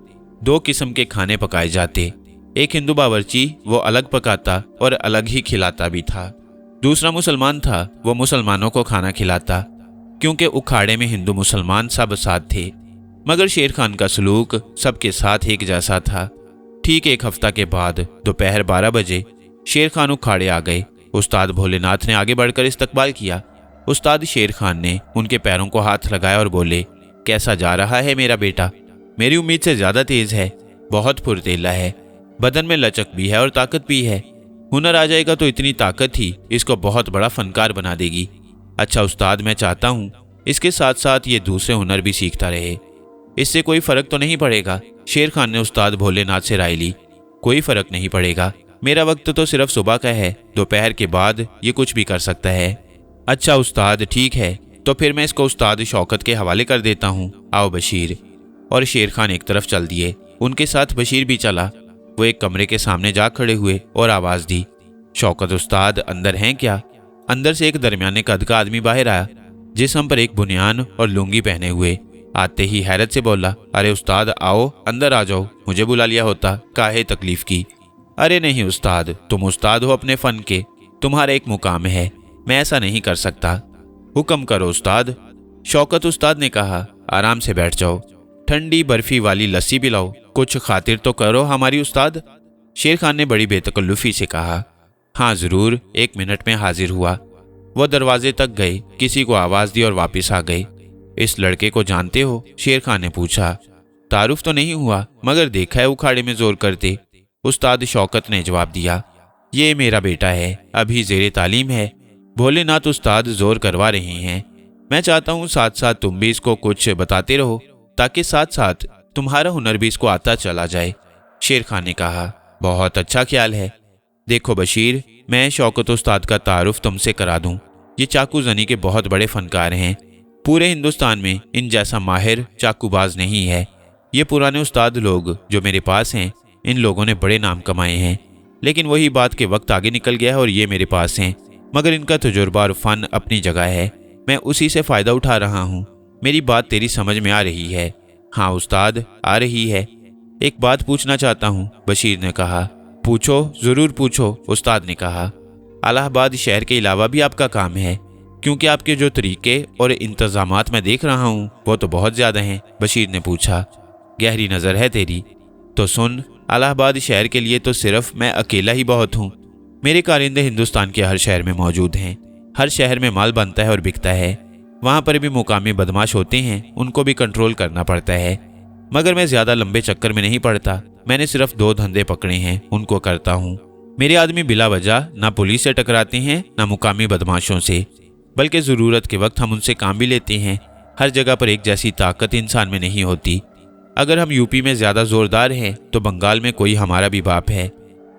2 किस्म के खाने पकाए जाते। एक हिंदू बावर्ची, वो अलग पकाता और अलग ही खिलाता भी था। दूसरा मुसलमान था, वो मुसलमानों को खाना खिलाता, क्योंकि उखाड़े में हिंदू मुसलमान सब साथ थे। मगर शेर खान का सलूक सबके साथ एक जैसा था। ठीक 1 हफ्ता के बाद दोपहर 12 बजे शेर खान उखाड़े आ गए। उस्ताद भोलेनाथ ने आगे बढ़कर इस्तकबाल किया। उस्ताद शेर खान ने उनके पैरों को हाथ लगाया और बोले, कैसा जा रहा है मेरा बेटा? मेरी उम्मीद से ज्यादा तेज है, बहुत फुर्तीला है, बदन में लचक भी है और ताकत भी है। हुनर आ जाएगा तो इतनी ताकत ही इसको बहुत बड़ा फनकार बना देगी। अच्छा उस्ताद, मैं चाहता हूँ इसके साथ साथ ये दूसरे हुनर भी सीखता रहे। इससे कोई फर्क तो नहीं पड़ेगा? शेर खान ने उस्ताद भोलेनाथ से राय ली। कोई फर्क नहीं पड़ेगा, मेरा वक्त तो सिर्फ सुबह का है, दोपहर के बाद ये कुछ भी कर सकता है। अच्छा उस्ताद, ठीक है, तो फिर मैं इसको उस्ताद शौकत के हवाले कर देता हूँ। आओ बशीर। और शेर खान एक तरफ चल दिए। उनके साथ बशीर भी चला। वो एक कमरे के सामने जा खड़े हुए और आवाज दी, शौकत उस्ताद अंदर हैं क्या? अंदर से एक दरमियाने कद का आदमी बाहर आया, जिस्म पर एक बुनियान और लुंगी पहने हुए। आते ही हैरत से बोला, अरे उस्ताद आओ, अंदर आ जाओ, मुझे बुला लिया होता, काहे तकलीफ की? अरे नहीं उस्ताद, तुम उस्ताद हो अपने फन के, तुम्हारा एक मुकाम है, मैं ऐसा नहीं कर सकता। हुक्म करो उस्ताद। शौकत उस्ताद ने कहा, आराम से बैठ जाओ, ठंडी बर्फी वाली लस्सी पिलाओ, कुछ खातिर तो करो हमारी उस्ताद। शेर खान ने बड़ी बेतकल्लुफी से कहा, हाँ जरूर, 1 मिनट में हाजिर हुआ। वो दरवाजे तक गए, किसी को आवाज दी और वापस आ गए। इस लड़के को जानते हो? शेर खान ने पूछा। तारुफ तो नहीं हुआ, मगर देखा है उखाड़े में जोर करते। उस्ताद शौकत ने जवाब दिया, ये मेरा बेटा है, अभी जेरे तालीम है। भोलेनाथ उस्ताद जोर करवा रहे हैं। मैं चाहता हूँ साथ साथ तुम भी इसको कुछ बताते रहो, ताकि साथ साथ तुम्हारा हुनर भी इसको आता चला जाए। शेर खान ने कहा, बहुत अच्छा ख्याल है। देखो बशीर, मैं शौकत उस्ताद का तारुफ तुमसे करा दूं। ये चाकू जनी के बहुत बड़े फनकार हैं। पूरे हिंदुस्तान में इन जैसा माहिर चाकूबाज नहीं है। ये पुराने उस्ताद लोग जो मेरे पास हैं, इन लोगों ने बड़े नाम कमाए हैं, लेकिन वही बात के वक्त आगे निकल गया है और ये मेरे पास हैं। मगर इनका तजुर्बा और फन अपनी जगह है, मैं उसी से फ़ायदा उठा रहा हूँ। मेरी बात तेरी समझ में आ रही है? हाँ उस्ताद, आ रही है। एक बात पूछना चाहता हूँ, बशीर ने कहा। पूछो, ज़रूर पूछो, उस्ताद ने कहा। इलाहाबाद शहर के अलावा भी आपका काम है, क्योंकि आपके जो तरीके और इंतजामात मैं देख रहा हूँ वो तो बहुत ज़्यादा हैं। बशीर ने पूछा, गहरी नज़र है तेरी। तो सुन, इलाहाबाद शहर के लिए तो सिर्फ मैं अकेला ही बहुत हूँ। मेरे कारिंदे हिंदुस्तान के हर शहर में मौजूद हैं। हर शहर में माल बनता है और बिकता है। वहाँ पर भी मुकामी बदमाश होते हैं, उनको भी कंट्रोल करना पड़ता है। मगर मैं ज़्यादा लंबे चक्कर में नहीं पड़ता। मैंने सिर्फ 2 धंधे पकड़े हैं, उनको करता हूँ। मेरे आदमी बिला वजह ना पुलिस से टकराते हैं ना मुकामी बदमाशों से, बल्कि ज़रूरत के वक्त हम उनसे काम भी लेते हैं। हर जगह पर एक जैसी ताकत इंसान में नहीं होती। अगर हम यूपी में ज़्यादा ज़ोरदार हैं तो बंगाल में कोई हमारा भी बाप है।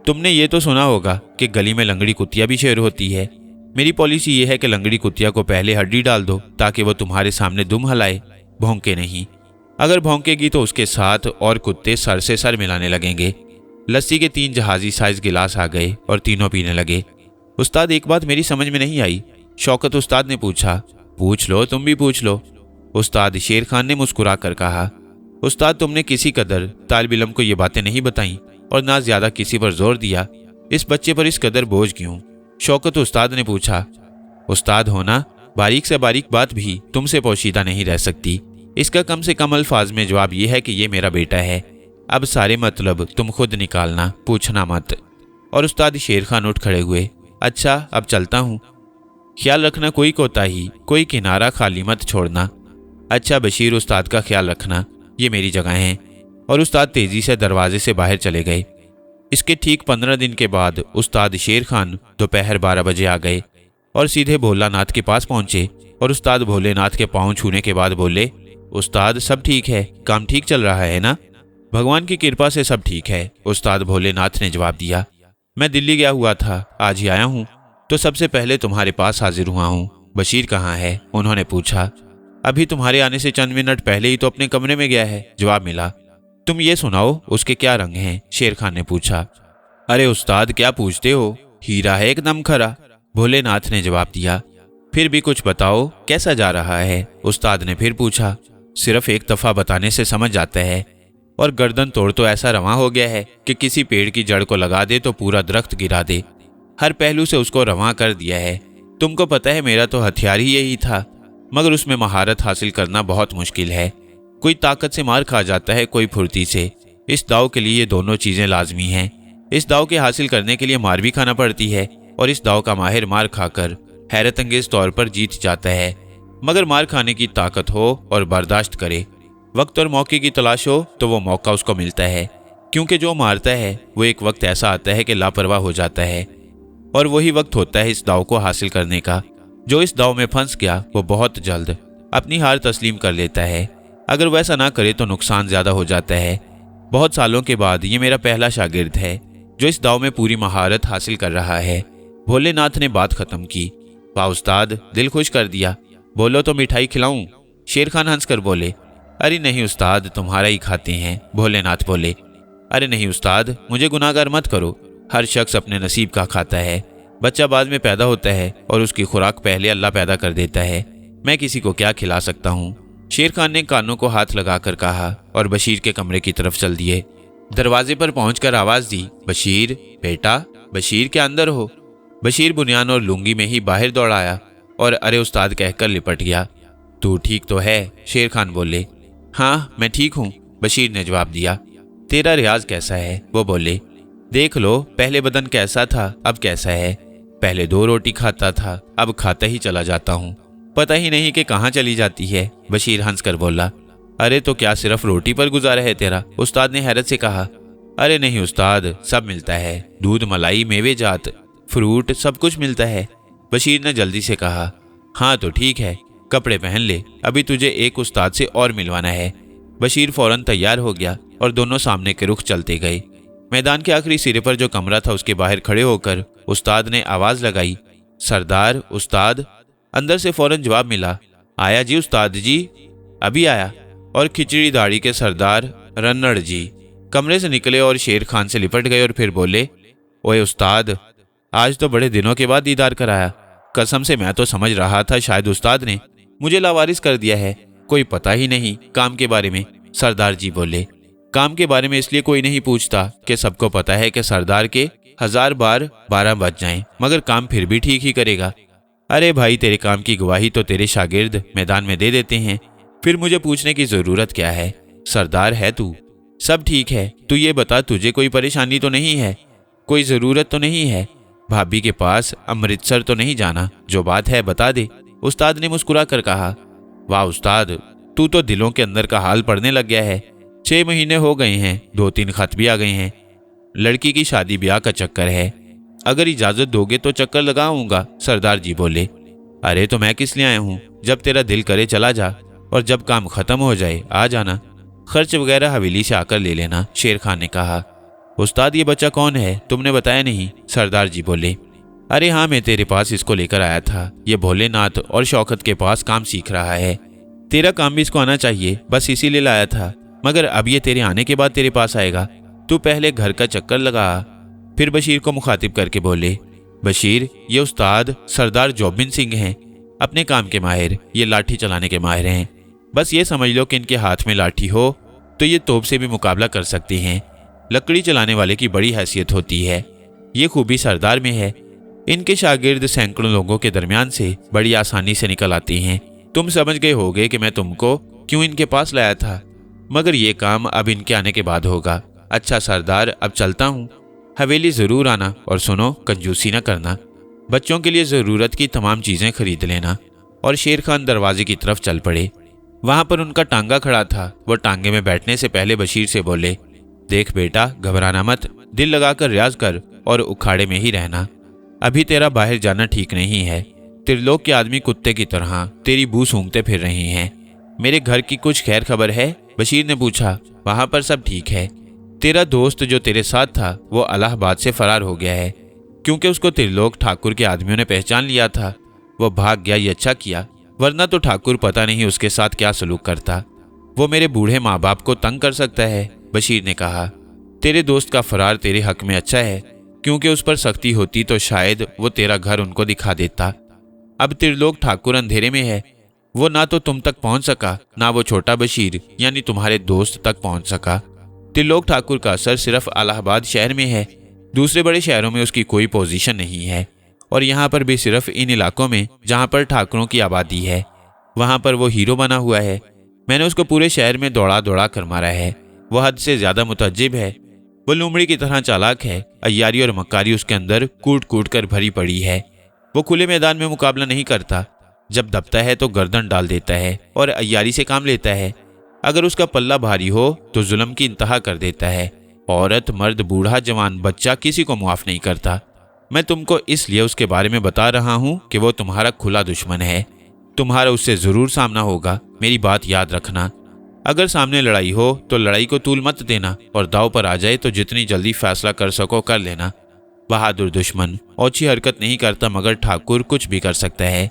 तुमने ये तो सुना होगा कि गली में लंगड़ी कुतिया भी शेर होती है। मेरी पॉलिसी ये है कि लंगड़ी कुतिया को पहले हड्डी डाल दो, ताकि वो तुम्हारे सामने दुम हलाए, भौंके नहीं। अगर भौंकेगी तो उसके साथ और कुत्ते सर से सर मिलाने लगेंगे। लस्सी के 3 जहाजी साइज गिलास आ गए और तीनों पीने लगे। उस्ताद, एक बात मेरी समझ में नहीं आई। शौकत उस्ताद ने पूछा। पूछ लो, तुम भी पूछ लो, उस्ताद शेर खान ने मुस्कुरा कर कहा। उस्ताद, तुमने किसी कदर तालिब इल्म को ये बातें नहीं बताईं और ना ज्यादा किसी पर जोर दिया, इस बच्चे पर इस कदर बोझ क्यों? शौकत उस्ताद ने पूछा। उस्ताद होना, बारीक से बारीक बात भी तुमसे पोशीदा नहीं रह सकती। इसका कम से कम अल्फाज में जवाब यह है कि ये मेरा बेटा है। अब सारे मतलब तुम खुद निकालना, पूछना मत। और उस्ताद शेर खान उठ खड़े हुए। अच्छा, अब चलता हूँ। ख्याल रखना, कोई कोताही, कोई किनारा खाली मत छोड़ना। अच्छा बशीर, उस्ताद का ख्याल रखना, ये मेरी जगह है। और उस्ताद तेजी से दरवाजे से बाहर चले गए। इसके ठीक 15 दिन के बाद उस्ताद शेर खान दोपहर 12 बजे आ गए और सीधे भोलानाथ के पास पहुंचे। और उस्ताद भोलेनाथ के पांव छूने के बाद बोले, उस्ताद सब ठीक है, काम ठीक चल रहा है ना? भगवान की कृपा से सब ठीक है, उस्ताद भोलेनाथ ने जवाब दिया। मैं दिल्ली गया हुआ था, आज ही आया हूँ, तो सबसे पहले तुम्हारे पास हाजिर हुआ हूँ। बशीर कहाँ है? उन्होंने पूछा। अभी तुम्हारे आने से चंद मिनट पहले ही तो अपने कमरे में गया है, जवाब मिला। तुम ये सुनाओ, उसके क्या रंग हैं? शेर खान ने पूछा। अरे उस्ताद, क्या पूछते हो, हीरा है एकदम खरा, भोलेनाथ ने जवाब दिया। फिर भी कुछ बताओ, कैसा जा रहा है? उस्ताद ने फिर पूछा। सिर्फ एक दफा बताने से समझ जाता है, और गर्दन तोड़ तो ऐसा रवां हो गया है कि किसी पेड़ की जड़ को लगा दे तो पूरा दरख्त गिरा दे। हर पहलू से उसको रवां कर दिया है। तुमको पता है मेरा तो हथियार ही यही था, मगर उसमें महारत हासिल करना बहुत मुश्किल है। कोई ताकत से मार खा जाता है, कोई फुर्ती से। इस दाव के लिए ये दोनों चीजें लाजमी हैं। इस दाव के हासिल करने के लिए मार भी खाना पड़ती है, और इस दाव का माहिर मार खाकर हैरत अंगेज तौर पर जीत जाता है। मगर मार खाने की ताकत हो और बर्दाश्त करे, वक्त और मौके की तलाश हो, तो वो मौका उसको मिलता है। क्योंकि जो मारता है वो एक वक्त ऐसा आता है कि लापरवाह हो जाता है, और वही वक्त होता है इस दाव को हासिल करने का। जो इस दाव में फंस गया वो बहुत जल्द अपनी हार तस्लीम कर लेता है। अगर वैसा ना करे तो नुकसान ज्यादा हो जाता है। बहुत सालों के बाद ये मेरा पहला शागिर्द है जो इस दाव में पूरी महारत हासिल कर रहा है। भोलेनाथ ने बात खत्म की। वाह उस्ताद, दिल खुश कर दिया। बोलो तो मिठाई खिलाऊं? शेर खान हंसकर बोले। अरे नहीं उस्ताद, तुम्हारा ही खाते हैं, भोलेनाथ बोले। अरे नहीं उस्ताद, मुझे गुनाहगार मत करो। हर शख्स अपने नसीब का खाता है। बच्चा बाद में पैदा होता है और उसकी खुराक पहले अल्लाह पैदा कर देता है। मैं किसी को क्या खिला सकता हूँ? शेर खान ने कानों को हाथ लगाकर कहा और बशीर के कमरे की तरफ चल दिए। दरवाजे पर पहुंचकर आवाज दी, बशीर बेटा, बशीर क्या अंदर हो? बशीर बुनियान और लुंगी में ही बाहर दौड़ आया और अरे उस्ताद कहकर लिपट गया। तू ठीक तो है? शेर खान बोले। हाँ मैं ठीक हूँ, बशीर ने जवाब दिया। तेरा रियाज कैसा है? वो बोले। देख लो, पहले बदन कैसा था, अब कैसा है। पहले 2 रोटी खाता था, अब खाता ही चला जाता हूँ, पता ही नहीं कि कहाँ चली जाती है, बशीर हंसकर बोला। अरे तो क्या सिर्फ रोटी पर गुजारा है तेरा? उस्ताद ने हैरत से कहा। अरे नहीं उस्ताद, सब मिलता है, दूध, मलाई, मेवे जात, फ्रूट, सब कुछ मिलता है, बशीर ने जल्दी से कहा। हाँ तो ठीक है, कपड़े पहन ले, अभी तुझे एक उस्ताद से और मिलवाना है। बशीर फौरन तैयार हो गया और दोनों सामने के रुख चलते गए। मैदान के आखिरी सिरे पर जो कमरा था उसके बाहर खड़े होकर उस्ताद ने आवाज लगाई, सरदार, उस्ताद। अंदर से फौरन जवाब मिला, आया जी उस्ताद जी, अभी आया। और खिचड़ी दाढ़ी के सरदार रन्नड़ जी कमरे से निकले और शेर खान से लिपट गए और फिर बोले, ओए उस्ताद, आज तो बड़े दिनों के बाद दीदार कराया। कसम से मैं तो समझ रहा था शायद उस्ताद ने मुझे लावारिस कर दिया है, कोई पता ही नहीं काम के बारे में। सरदार जी बोले, काम के बारे में इसलिए कोई नहीं पूछता कि सबको पता है कि सरदार के 1000 बार 12 बज जाएं, मगर काम फिर भी ठीक ही करेगा। अरे भाई, तेरे काम की गवाही तो तेरे शागिर्द मैदान में दे देते हैं, फिर मुझे पूछने की जरूरत क्या है? सरदार है तू, सब ठीक है। तू ये बता, तुझे कोई परेशानी तो नहीं है, कोई जरूरत तो नहीं है? भाभी के पास अमृतसर तो नहीं जाना? जो बात है बता दे, उस्ताद ने मुस्कुरा कर कहा। वाह उस्ताद, तू तो दिलों के अंदर का हाल पढ़ने लग गया है। 6 महीने हो गए हैं, 2-3 खत भी आ गए हैं। लड़की की शादी ब्याह का चक्कर है, अगर इजाजत दोगे तो चक्कर लगाऊंगा, सरदार जी बोले। अरे तो मैं किस लिए आया हूँ? जब तेरा दिल करे चला जा, और जब काम खत्म हो जाए आ जाना। खर्च वगैरह हवेली से आकर ले लेना, शेर खान ने कहा। उस्ताद, ये बच्चा कौन है? तुमने बताया नहीं, सरदार जी बोले। अरे हाँ, मैं तेरे पास इसको लेकर आया था, ये भोलेनाथ और शौकत के पास काम सीख रहा है। तेरा काम भी इसको आना चाहिए, बस इसीलिए लाया था, मगर अब ये तेरे आने के बाद तेरे पास आएगा। तू पहले घर का चक्कर लगा। फिर बशीर को मुखातिब करके बोले, बशीर, ये उस्ताद सरदार जोबिन सिंह हैं, अपने काम के माहिर, ये लाठी चलाने के माहिर हैं। बस ये समझ लो कि इनके हाथ में लाठी हो تو یہ توپ سے بھی مقابلہ کر سکتی ہیں۔ لکڑی چلانے والے کی بڑی حیثیت ہوتی ہے، یہ خوبی سردار میں ہے۔ ان کے شاگرد سینکڑوں لوگوں کے درمیان سے بڑی آسانی سے نکل آتی ہیں۔ تم سمجھ گئے ہوگے کہ میں تم کو کیوں ان کے پاس لایا تھا، مگر یہ کام اب ان کے آنے کے بعد ہوگا۔ اچھا سردار، اب چلتا ہوں، حویلی ضرور آنا، اور سنو، کنجوسی نہ کرنا، بچوں کے لیے ضرورت کی تمام چیزیں خرید لینا۔ اور شیر خان دروازے کی طرف چل پڑے۔ وہاں پر ان کا ٹانگا کھڑا تھا۔ وہ ٹانگے میں بیٹھنے سے پہلے بشیر سے بولے، دیکھ بیٹا، گھبرانا مت، دل لگا کر ریاض کر اور اکھاڑے میں ہی رہنا۔ ابھی تیرا باہر جانا ٹھیک نہیں ہے۔ ترلوک کے آدمی کتے کی طرح تیری بو سونگتے پھر رہے ہیں۔ میرے گھر کی کچھ خیر خبر ہے؟ بشیر نے پوچھا۔ وہاں پر سب ٹھیک ہے۔ تیرا دوست جو تیرے ساتھ تھا وہ الہ آباد سے فرار ہو گیا ہے، کیونکہ اس کو ترلوک ٹھاکر کے آدمیوں نے پہچان لیا تھا۔ وہ بھاگ گیا، یہ اچھا کیا، ورنہ تو ٹھاکر پتہ نہیں اس کے ساتھ کیا سلوک کرتا۔ وہ میرے بوڑھے ماں باپ کو تنگ کر سکتا ہے، بشیر نے کہا۔ تیرے دوست کا فرار تیرے حق میں اچھا ہے، کیونکہ اس پر سختی ہوتی تو شاید وہ تیرا گھر ان کو دکھا دیتا۔ اب ترلوک ٹھاکر اندھیرے میں ہے، وہ نہ تو تم تک پہنچ سکا، نہ وہ چھوٹا بشیر یعنی تمہارے دوست تک پہنچ سکا۔ ترلوک ٹھاکر کا اثر صرف الہ آباد شہر میں ہے، دوسرے بڑے شہروں میں اس کی کوئی پوزیشن نہیں ہے، اور یہاں پر بھی صرف ان علاقوں میں جہاں پر ٹھاکروں کی آبادی ہے، وہاں پر وہ ہیرو بنا ہوا ہے۔ میں نے اس کو پورے شہر میں دوڑا دوڑا کر مارا ہے۔ وہ حد سے زیادہ متعجب ہے، وہ لومڑی کی طرح چالاک ہے، عیاری اور مکاری اس کے اندر کوٹ کوٹ کر بھری پڑی ہے۔ وہ کھلے میدان میں مقابلہ نہیں کرتا، جب دبتا ہے تو گردن ڈال دیتا ہے اور عیاری سے کام لیتا ہے۔ اگر اس کا پلہ بھاری ہو تو ظلم کی انتہا کر دیتا ہے۔ عورت، مرد، بوڑھا، جوان، بچہ، کسی کو معاف نہیں کرتا۔ میں تم کو اس لیے اس کے بارے میں بتا رہا ہوں کہ وہ تمہارا کھلا دشمن ہے، تمہارا اس سے ضرور سامنا ہوگا۔ میری بات یاد رکھنا، اگر سامنے لڑائی ہو تو لڑائی کو طول مت دینا، اور داؤ پر آ جائے تو جتنی جلدی فیصلہ کر سکو کر لینا۔ بہادر دشمن اوچھی حرکت نہیں کرتا، مگر ٹھاکر کچھ بھی کر سکتا ہے۔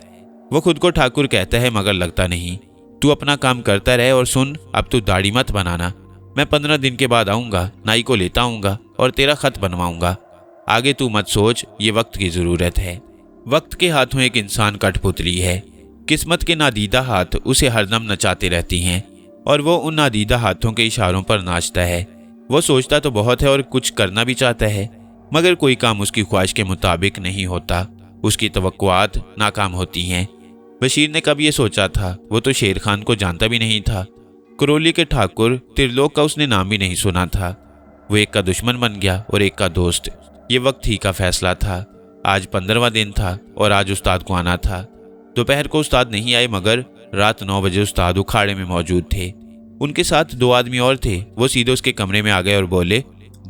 وہ خود کو ٹھاکر کہتا ہے مگر لگتا نہیں۔ تو اپنا کام کرتا رہے، اور سن، اب تو داڑھی مت بنانا، میں 15 دن کے بعد آؤں گا، نائی کو لیتا آؤں گا اور تیرا خط بنواؤں گا۔ آگے تو مت سوچ، یہ وقت کی ضرورت ہے۔ وقت کے ہاتھوں ایک انسان کٹ پتلی ہے، قسمت کے نادیدہ ہاتھ اسے ہر دم نچاتے رہتی ہیں، اور وہ ان نادیدہ ہاتھوں کے اشاروں پر ناچتا ہے۔ وہ سوچتا تو بہت ہے اور کچھ کرنا بھی چاہتا ہے، مگر کوئی کام اس کی خواہش کے مطابق نہیں ہوتا، اس کی توقعات ناکام ہوتی ہیں۔ بشیر نے کب یہ سوچا تھا؟ وہ تو شیر خان کو جانتا بھی نہیں تھا، کرولی کے ٹھاکر ترلوک کا اس نے نام بھی نہیں سنا تھا۔ وہ ایک کا دشمن بن گیا اور ایک کا دوست۔ یہ وقت ہی کا فیصلہ تھا۔ آج 15واں دن تھا اور آج استاد کو آنا تھا۔ دوپہر کو استاد نہیں آئے، مگر رات 9 بجے استاد اکھاڑے میں موجود تھے۔ ان کے ساتھ 2 آدمی اور تھے۔ وہ سیدھے اس کے کمرے میں آ گئے اور بولے،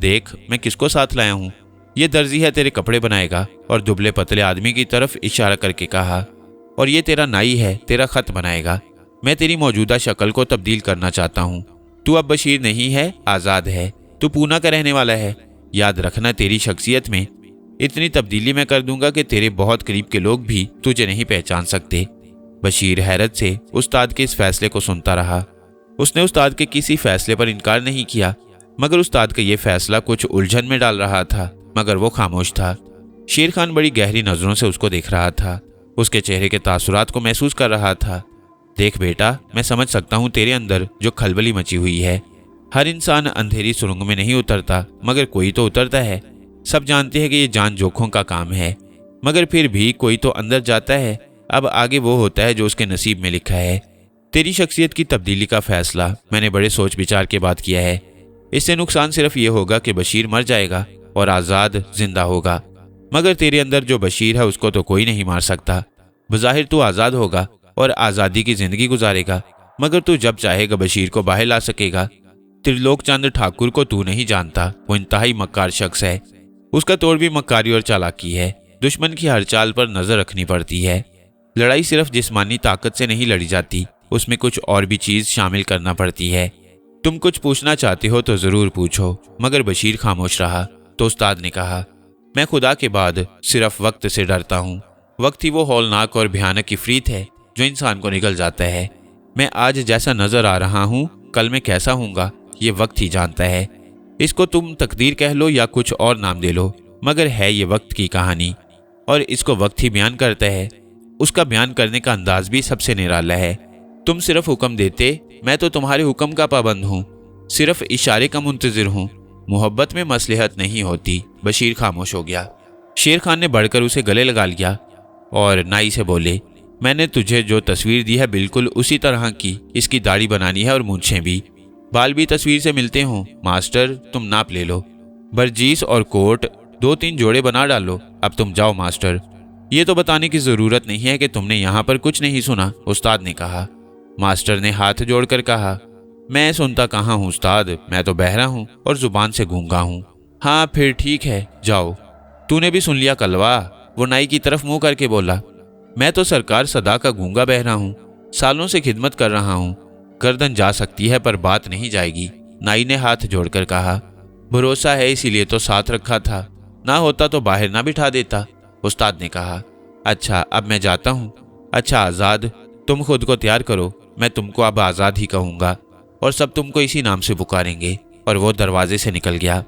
دیکھ میں کس کو ساتھ لایا ہوں، یہ درزی ہے، تیرے کپڑے بنائے گا، اور دبلے پتلے آدمی کی طرف اشارہ کر کے کہا، اور یہ تیرا نائی ہے، تیرا خط بنائے گا۔ میں تیری موجودہ شکل کو تبدیل کرنا چاہتا ہوں۔ تو اب بشیر نہیں ہے، آزاد ہے، تو پونا کا رہنے والا ہے۔ یاد رکھنا، تیری شخصیت میں اتنی تبدیلی میں کر دوں گا کہ تیرے بہت قریب کے لوگ بھی تجھے نہیں پہچان سکتے۔ بشیر حیرت سے استاد کے اس فیصلے کو سنتا رہا۔ اس نے استاد کے کسی فیصلے پر انکار نہیں کیا، مگر استاد کا یہ فیصلہ کچھ الجھن میں ڈال رہا تھا، مگر وہ خاموش تھا۔ شیر خان بڑی گہری نظروں سے اس کو دیکھ رہا تھا، اس کے چہرے کے تاثرات کو محسوس کر رہا تھا۔ دیکھ بیٹا، میں سمجھ سکتا ہوں تیرے اندر جو کھلبلی مچی ہوئی ہے۔ ہر انسان اندھیری سرنگ میں نہیں اترتا، مگر کوئی تو اترتا ہے۔ سب جانتے ہیں کہ یہ جان جوکھوں کا کام ہے، مگر پھر بھی کوئی تو اندر جاتا ہے۔ اب آگے وہ ہوتا ہے جو اس کے نصیب میں لکھا ہے۔ تیری شخصیت کی تبدیلی کا فیصلہ میں نے بڑے سوچ بچار کے بعد کیا ہے۔ اس سے نقصان صرف یہ ہوگا کہ بشیر مر جائے گا اور آزاد زندہ ہوگا، مگر تیرے اندر جو بشیر ہے اس کو تو کوئی نہیں مار سکتا۔ بظاہر تو آزاد ہوگا اور آزادی کی زندگی گزارے گا، مگر تو جب چاہے گا بشیر کو باہر لا سکے گا۔ ترلوک چند ٹھاکر کو تو نہیں جانتا، وہ انتہائی مکار شخص ہے۔ اس کا توڑ بھی مکاری اور چالاکی ہے۔ دشمن کی ہر چال پر نظر رکھنی پڑتی ہے۔ لڑائی صرف جسمانی طاقت سے نہیں لڑی جاتی، اس میں کچھ اور بھی چیز شامل کرنا پڑتی ہے۔ تم کچھ پوچھنا چاہتے ہو تو ضرور پوچھو، مگر بشیر خاموش رہا۔ تو استاد نے کہا، میں خدا کے بعد صرف وقت سے ڈرتا ہوں۔ وقت ہی وہ ہولناک اور بھیانک عفریت ہے جو انسان کو نگل جاتا ہے۔ میں آج جیسا نظر آ رہا ہوں، کل میں کیسا ہوں گا یہ وقت ہی جانتا ہے۔ اس کو تم تقدیر کہہ لو یا کچھ اور نام دے لو، مگر ہے یہ وقت کی کہانی، اور اس کو وقت ہی بیان کرتا ہے۔ اس کا بیان کرنے کا انداز بھی سب سے نرالا ہے۔ تم صرف حکم دیتے، میں تو تمہارے حکم کا پابند ہوں۔ صرف اشارے کا منتظر ہوں، محبت میں مصلحت نہیں ہوتی۔ بشیر خاموش ہو گیا۔ شیر خان نے بڑھ کر اسے گلے لگا لیا اور نائی سے بولے، میں نے تجھے جو تصویر دی ہے بالکل اسی طرح کی، اس کی داڑھی بنانی ہے اور مونچھیں بھی، بال بھی تصویر سے ملتے ہوں۔ ماسٹر تم ناپ لے لو، برجیس اور کوٹ 2-3 جوڑے بنا ڈالو۔ اب تم جاؤ ماسٹر۔ یہ تو بتانے کی ضرورت نہیں ہے کہ تم نے یہاں پر کچھ نہیں سنا، استاد نے کہا۔ ماسٹر نے ہاتھ جوڑ کر کہا، میں سنتا کہاں ہوں استاد، میں تو بہرا ہوں اور زبان سے گونگا ہوں۔ ہاں پھر ٹھیک ہے، جاؤ۔ تو نے بھی سن لیا کلوا؟ وہ نائی کی طرف منہ کر کے بولا۔ میں تو سرکار صدا کا گونگا بہرا ہوں، سالوں سے خدمت کر رہا ہوں، گردن جا سکتی ہے پر بات نہیں جائے گی، نائی نے ہاتھ جوڑ کر کہا۔ بھروسہ ہے اسی لیے تو ساتھ رکھا تھا، نہ ہوتا تو باہر نہ بٹھا دیتا، استاد نے کہا۔ اچھا اب میں جاتا ہوں۔ اچھا آزاد، تم خود کو تیار کرو، میں تم کو اب آزاد ہی کہوں گا اور سب تم کو اسی نام سے پکاریں گے۔ اور وہ دروازے سے نکل گیا۔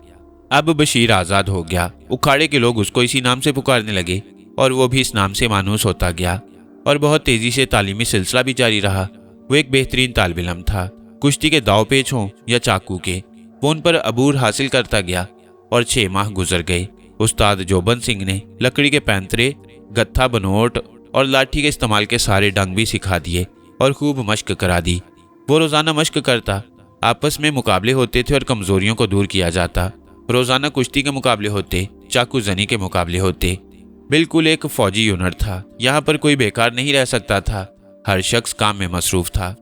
اب بشیر آزاد ہو گیا، اکھاڑے کے لوگ اس کو اسی نام سے پکارنے لگے اور وہ بھی اس نام سے مانوس ہوتا گیا اور بہت تیزی سے تعلیمی سلسلہ بھی جاری رہا۔ وہ ایک بہترین طالب علم تھا، کشتی کے داؤ پیچ ہوں یا چاقو کے، وہ ان پر عبور حاصل کرتا گیا اور 6 ماہ گزر گئے۔ استاد جوبن سنگھ نے لکڑی کے پینترے، گتھا بنوٹ اور لاٹھی کے استعمال کے سارے ڈنگ بھی سکھا دیے اور خوب مشق کرا دی۔ وہ روزانہ مشق کرتا، آپس میں مقابلے ہوتے تھے اور کمزوریوں کو دور کیا جاتا۔ روزانہ کشتی کے مقابلے ہوتے، چاقو زنی کے مقابلے ہوتے۔ بالکل ایک فوجی یونٹ تھا، یہاں پر کوئی بیکار نہیں رہ سکتا تھا، ہر شخص کام میں مصروف تھا۔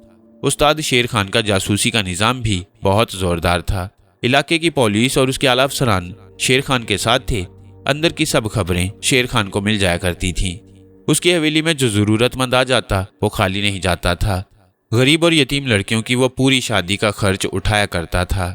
استاد شیر خان کا جاسوسی کا نظام بھی بہت زوردار تھا۔ علاقے کی پولیس اور اس کے اعلی افسران شیر خان کے ساتھ تھے، اندر کی سب خبریں شیر خان کو مل جایا کرتی تھیں۔ اس کی حویلی میں جو ضرورت مند آ جاتا وہ خالی نہیں جاتا تھا۔ غریب اور یتیم لڑکیوں کی وہ پوری شادی کا خرچ اٹھایا کرتا تھا۔